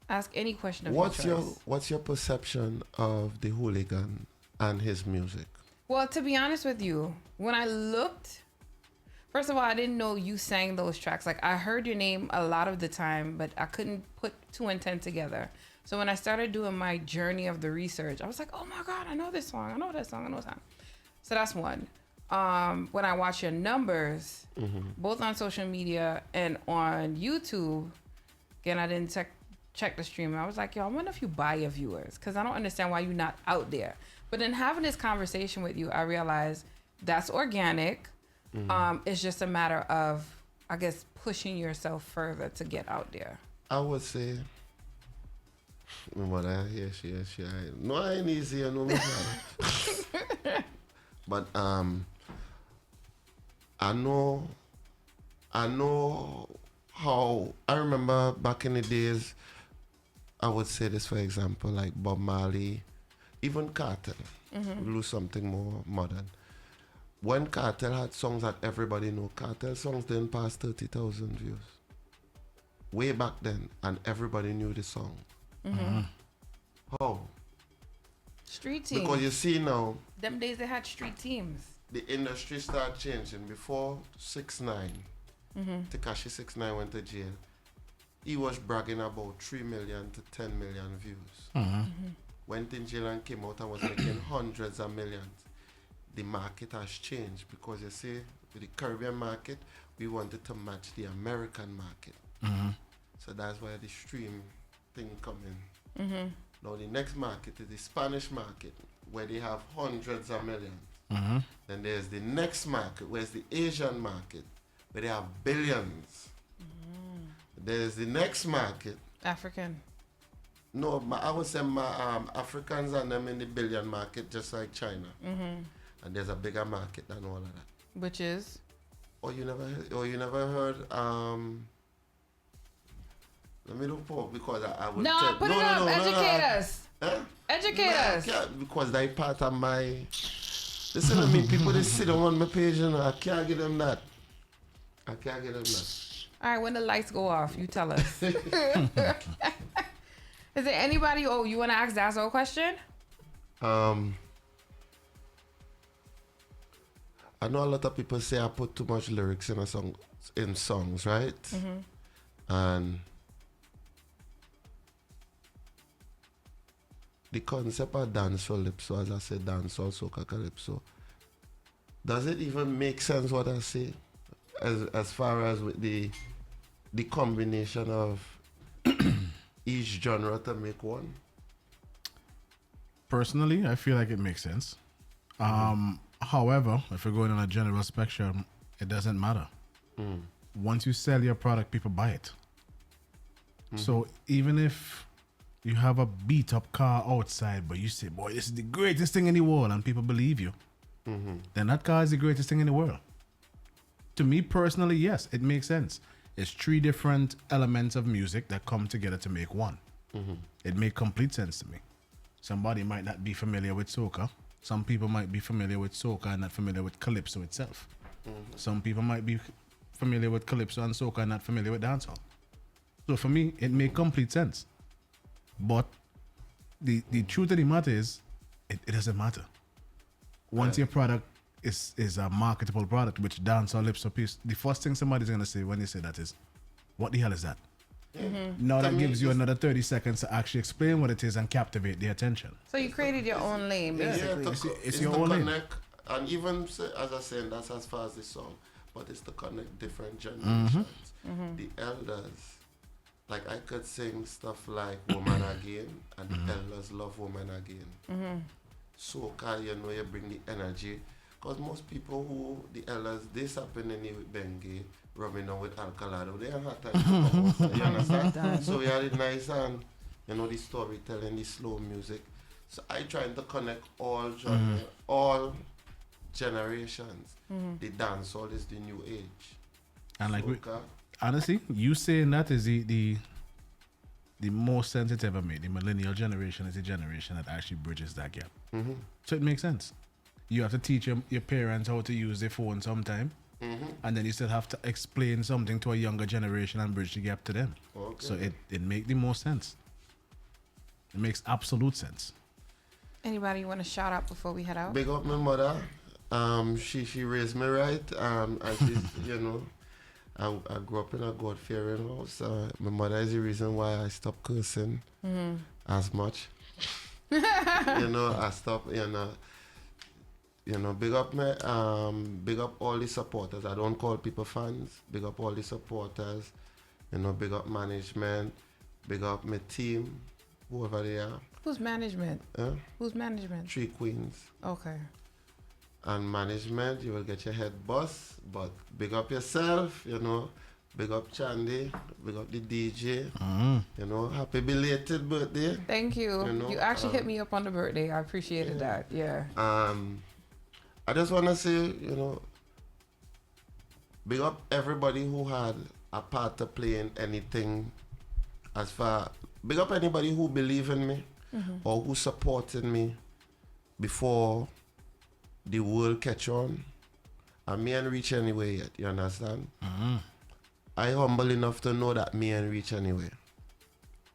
Ask any question of your choice. What's your perception of the Hooligan and his music? Well, to be honest with you, when I looked, first of all, I didn't know you sang those tracks. Like, I heard your name a lot of the time, but I couldn't put 2 and 10 together. So when I started doing my journey of the research, I was like, oh my God, I know this song. I know that song. I know that song. So that's one. When I watch your numbers, both on social media and on YouTube, again, I didn't check the stream. I was like, yo, I wonder if you buy your viewers, because I don't understand why you're not out there. But in having this conversation with you, I realized that's organic. It's just a matter of, I guess, pushing yourself further to get out there. I would say, what I hear, no, I ain't easy, no, but I know how. I remember back in the days, I would say this, for example, like Bob Marley, even Cartel, lose something more modern. When Cartel had songs that everybody know, Cartel songs didn't pass 30,000 views. Way back then, and everybody knew the song. How? Street teams. Because you see now, them days they had street teams. The industry started changing. Before 6ix9ine, Tekashi 6ix9ine went to jail, he was bragging about 3 million to 10 million views. Went in jail and came out and was making hundreds of millions. The market has changed because you see, with the Caribbean market, we wanted to match the American market. So that's why the stream thing come in. Now the next market is the Spanish market, where they have hundreds of millions. Then there's the next market, where's the Asian market, where they have billions. There's the next market. African. No, I would say Africans and them in the billion market, just like China. And there's a bigger market than all of that. Which is? You never heard. Let me look for, because I would. No, put it up. Educate us. Huh? Educate us. Because that part of my. Listen to me, people that sit on my page and I can't get them that. All right, when the lights go off, you tell us. Is there anybody? Oh, you want to ask Dazzle a question? I know a lot of people say I put too much lyrics in songs, right? And the concept of dancehall calypso, as I said, dancehall soca calypso, does it even make sense what I say? As far as with the combination of each genre to make one? Personally, I feel like it makes sense. However, if we're going on a general spectrum, it doesn't matter. Once you sell your product, people buy it. So even if you have a beat up car outside, but you say, boy, this is the greatest thing in the world, and people believe you, then that car is the greatest thing in the world. To me personally, yes, it makes sense. It's 3 different elements of music that come together to make one. It made complete sense to me. Somebody might not be familiar with soca. Some people might be familiar with soca and not familiar with calypso itself. Some people might be familiar with calypso and soca and not familiar with dancehall. So for me, it made complete sense. But the truth of the matter is, it doesn't matter. Once your product is a marketable product, which dancehall, calypso piece, the first thing somebody's going to say when they say that is, what the hell is that? Now that gives you another 30 seconds to actually explain what it is and captivate their attention. So you created your own lane, basically. It's your own lane. Connect, and even as I said, that's as far as the song, but it's to connect different generations. The elders, like I could sing stuff like Woman Again, and the elders love Woman Again. Soca, you know, you bring the energy. Because most people who, the elders, they happen in the Bengue, rubbing on with Alcalado, they don't have time to come outside, you understand? So we had it nice and, you know, the storytelling, the slow music. So I trying to connect all genres, all generations. The dancehall is the new age. And like, Soca, honestly, you saying that is the most sense it's ever made. The millennial generation is the generation that actually bridges that gap. So it makes sense. You have to teach your parents how to use their phone sometime, and then you still have to explain something to a younger generation and bridge the gap to them. So it makes the most sense. It makes absolute sense. Anybody you want to shout out before we head out? Big up my mother. She raised me right. And she's, you know, I grew up in a God-fearing house. My mother is the reason why I stopped cursing as much. You know, I stopped, you know, big up big up all the supporters. I don't call people fans. Big up all the supporters. You know, big up management. Big up my team, whoever they are. Who's management? Who's management? 3 queens. Okay. And management, you will get your head bust. But big up yourself, you know. Big up Chandy. Big up the DJ. You know, happy belated birthday. Thank you. You know, you actually hit me up on the birthday. I appreciated that. Yeah. I just want to say, you know, big up everybody who had a part to play in anything big up anybody who believed in me or who supported me before the world catch on. And me ain't reach anywhere yet, you understand? I humble enough to know that me ain't reach anywhere.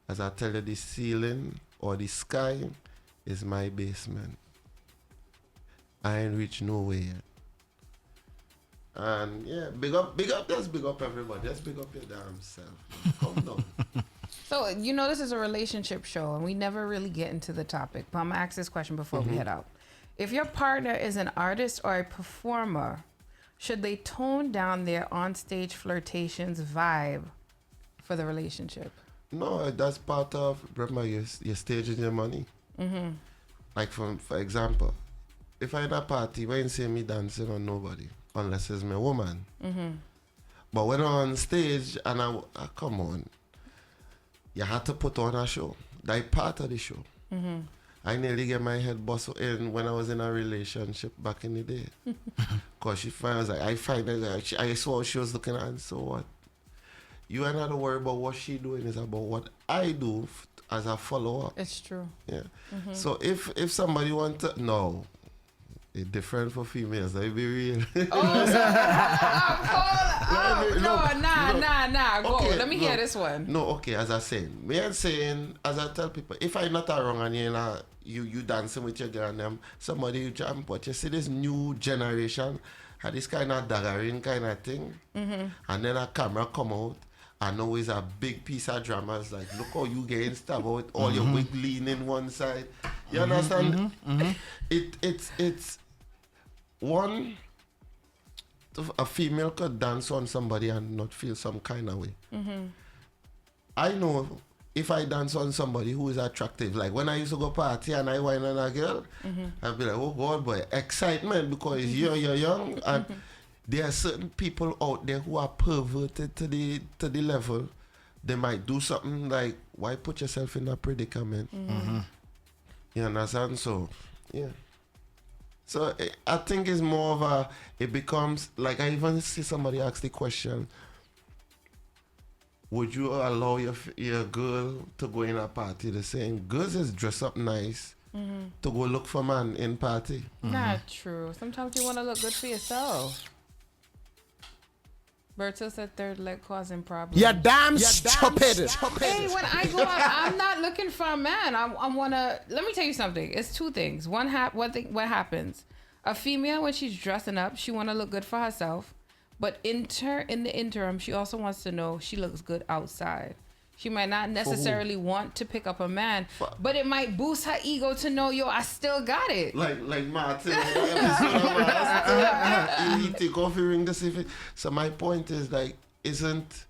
As I tell you, the ceiling or the sky is my basement. I ain't reached nowhere yet. And yeah, big up, just big up everybody. Just big up your damn self. Calm down. So, you know, this is a relationship show and we never really get into the topic, but I'm gonna ask this question before we head out. If your partner is an artist or a performer, should they tone down their onstage flirtations vibe for the relationship? No, that's part of, remember, you're staging your money. Like, for example, if I in a party, we ain't see me dancing on nobody, unless it's my woman. But when I'm on stage, and I come on, you had to put on a show. That's part of the show. I nearly get my head bust in when I was in a relationship back in the day. Because she finds like, I find that like, I saw what she was looking at, and so what? You ain't not to worry about what she doing, it's about what I do as a follow-up. It's true. Yeah. So if somebody want to, no. It's different for females, let me be real. Nah. Go. Okay, Let me hear this one. No, okay, as I say, me and saying, as I tell people, if I not wrong and you dancing with your girl and them, somebody you jump, but you see this new generation, had this kind of daggering kind of thing, and then a camera come out, and always a big piece of drama. It's like, look how you getting stabbed out, all your wig leaning one side. You understand? It's one, a female could dance on somebody and not feel some kind of way. I know if I dance on somebody who is attractive, like when I used to go party and I wine on a girl, I'd be like, oh God, boy, excitement, because you're young, and there are certain people out there who are perverted to the level. They might do something like, why put yourself in a predicament? You understand? So, yeah. So I think it's more of it becomes, like I even see somebody ask the question, would you allow your girl to go in a party? They're saying girls is dress up nice to go look for man in party. Not true. Sometimes you want to look good for yourself. Berto said third leg causing problems. You're damn stupid. Hey, when I go out, I'm not looking for a man. I want to... Let me tell you something. It's two things. What happens? A female, when she's dressing up, she want to look good for herself. But in the interim, she also wants to know she looks good outside. She might not necessarily want to pick up a man, but it might boost her ego to know, yo, I still got it. Like Martin, he take off hearing the civic. So my point is, like, isn't,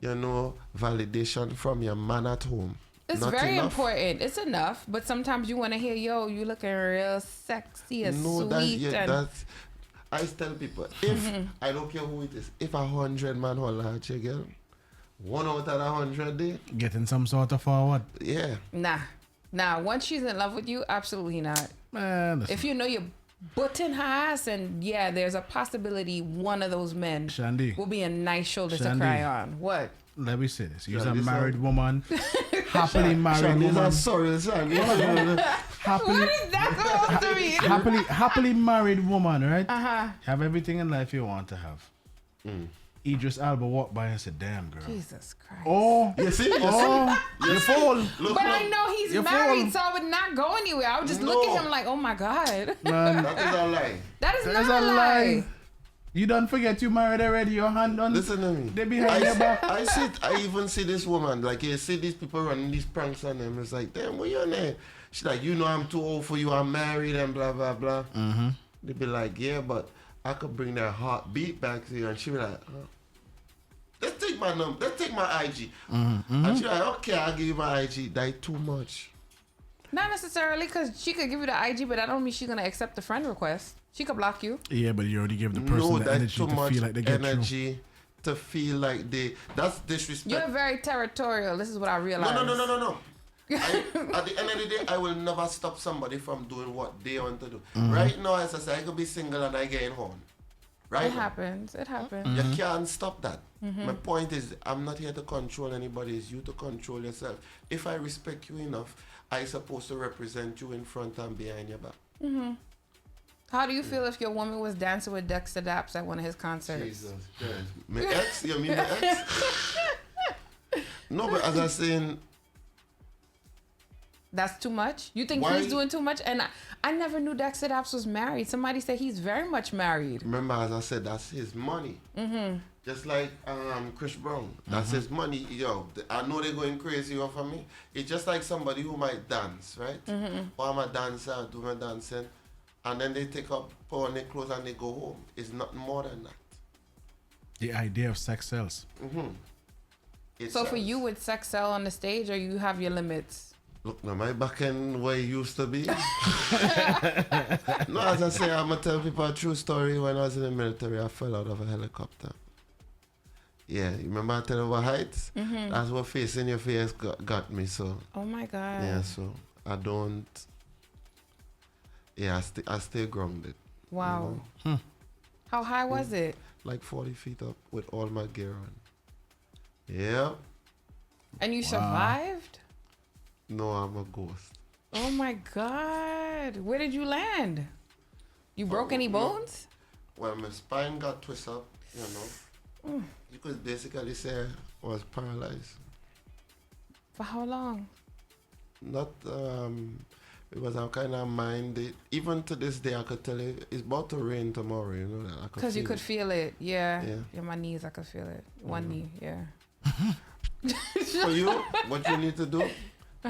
validation from your man at home? It's not very enough? important. It's enough, but sometimes you want to hear, yo, you looking real sexy and sweet. That's... I tell people, if I don't care who it is, if 100 man hold at your girl, 1 out of 100 day, Getting some sort of forward. yeah. Nah. Once she's in love with you, absolutely not. Man, If you know you're butting her ass, and yeah, there's a possibility one of those men Shandy, will be a nice shoulder to Shandy. cry on. What? let me say this. You're a Shandy, married son. woman, happily married Shandy's woman. a sorry, Shandy. Happily, What is that supposed to mean? happily married woman, right? Uh-huh. Have everything in life you want to have. Idris Elba walked by and said, damn, girl. Jesus Christ. Oh, You see? you fool. Look, But I know he's You're married, full. so I would not go anywhere. I would just look at him like, oh my God. Man, that is a lie. That is that's not a lie. You don't forget you married already. Your hand on. Listen to me. They behind your back. I even see this woman, like, you see these people running these pranks on them. It's like, damn, what you on there? She's like, I'm too old for you. I'm married and blah, blah, blah. They be like, yeah, but I could bring their heartbeat back to you. And she be like, let's take my number. Let's take my IG. And she like, okay, I'll give you my IG. That too much. Not necessarily, because she could give you the IG, but that don't mean she's going to accept the friend request. She could block you. Yeah, but you already gave the person the that's energy too to much feel like they get through. energy to feel like that's disrespect. You're very territorial. This is what I realized. No. At the end of the day, I will never stop somebody from doing what they want to do. Right now, as I say, I could be single and I get horn. Right? It happens. It happens. You can't stop that. My point is, I'm not here to control anybody. It's you to control yourself. If I respect you enough, I'm supposed to represent you in front and behind your back. How do you feel if your woman was dancing with Dexter Daps at one of his concerts? Jesus Christ. My ex? You mean my ex? No, but as I'm saying, That's too much? You think Why- he's doing too much? And I never knew Dexter Daps was married. Somebody said he's very much married. remember, as I said, that's his money. Just like Chris Brown, that's his money. Yo, I know they're going crazy over me. It's just like somebody who might dance, right? Or I'm a dancer, I do my dancing, and then they take up, put on their clothes and they go home. It's nothing more than that. The idea of sex sells. It So for sells. you, would sex sell on the stage, or you have your limits? Look, now my back end where it used to be. No, as I say, I'm going to tell people a true story. When I was in the military, I fell out of a helicopter. Yeah, you remember I tell you about heights? That's what facing your face got me, so. Oh my God. Yeah, so I don't. Yeah, I stay grounded. Wow. How high was it? Like 40 feet up with all my gear on. Yeah. And you survived? No, I'm a ghost. Oh my God. Where did you land? You broke any no. bones? Well, my spine got twisted up, you know. You could basically say I was paralyzed. For how long? Not, it was a kind of mind. Even to this day, I could tell you, it's about to rain tomorrow, you know. Because you could feel it. Yeah. Yeah. Yeah, my knees, I could feel it. One knee, yeah. For you, what you need to do,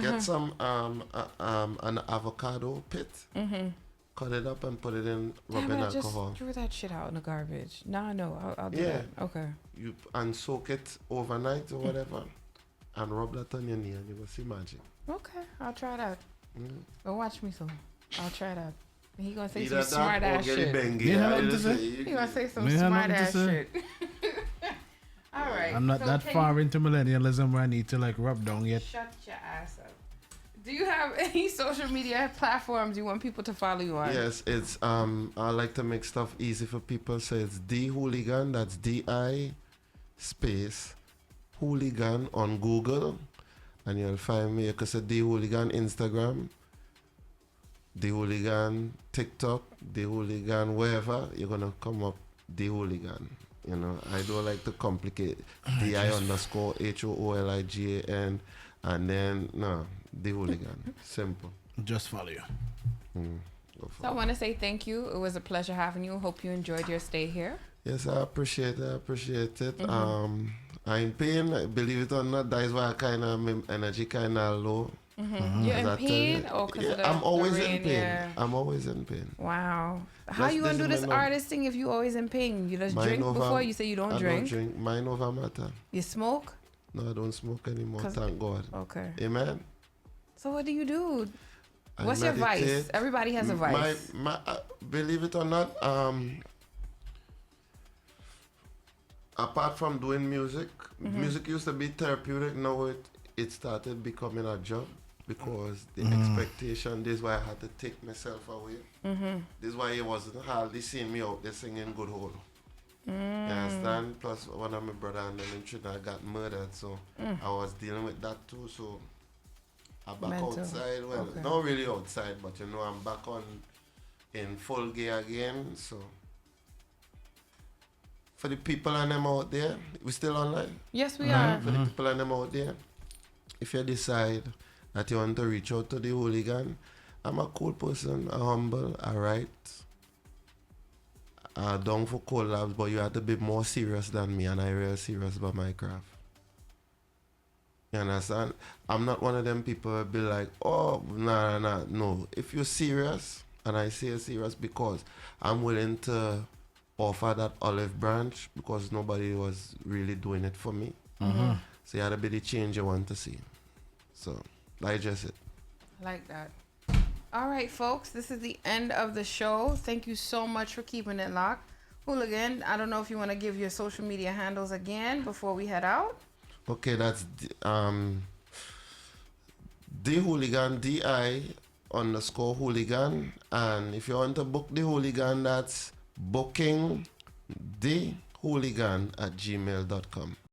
get some an avocado pit, cut it up and put it in rubbing Damn it, I just alcohol. threw that shit out in the garbage. No, I know. I'll do Yeah. that. Okay. And soak it overnight or whatever, and rub that on your knee and you will see magic. Okay, I'll try that. Don't watch me so. I'll try that. He gonna say Either some smart that or ass get it shit. bengy. You know I what just to say, He gonna say some Me have smart nothing to ass say. shit. All right. I'm not so that can far you into millennialism where I need to like rub down yet. Shut your ass up. Do you have any social media platforms you want people to follow you on? Yes, it's I like to make stuff easy for people, so it's D Hooligan. That's DI space Hooligan on Google, and you'll find me. You can say D Hooligan Instagram, D Hooligan TikTok, D Hooligan wherever. You're gonna come up D Hooligan. You know, I don't like to complicate. DI underscore HOOLIGAN, and then no D Hooligan. Simple. Just follow you. Go for So I it. want to say thank you. It was a pleasure having you. Hope you enjoyed your stay here. Yes, I appreciate it. I'm in pain, believe it or not. That is why I kind of, my energy kind of low. You're As I in tell pain? you. Or because Yeah, of the I'm always the in rain? pain. Yeah. I'm always in pain. Wow. How That's- you gonna this do is this my artist thing if you always in pain? You just drink over- before? You say you don't I drink. don't drink. Mind over matter. You smoke? No, I don't smoke anymore, 'Cause- thank God. Okay. Amen. So what do you do? I What's your vice? meditate. Everybody has a vice. My believe it or not, apart from doing music, music used to be therapeutic. Now it started becoming a job because the expectation. This is why I had to take myself away. This is why it wasn't hardly seeing me out there singing good hole. You understand? Plus one of my brother and them in Trinidad got murdered, so I was dealing with that too. So I'm back Mental. outside. Well, Okay. not really outside, but you know I'm back on in full gear again. So for the people and them out there, we still online. Yes, we are. For the people and them out there, if you decide that you want to reach out to the hooligan, I'm a cool person, a humble, alright. Down for collabs, but you have to be more serious than me, and I real serious about my craft. You understand? I'm not one of them people who be like, oh, nah. No. If you're serious, and I say serious because I'm willing to offer that olive branch because nobody was really doing it for me. So you had to be the change you want to see. So, digest it. Like that. All right, folks. This is the end of the show. Thank you so much for keeping it locked. Hooligan, I don't know if you want to give your social media handles again before we head out. Okay, that's the hooligan, DI_hooligan. And if you want to book the hooligan, that's booking the hooligan at gmail.com.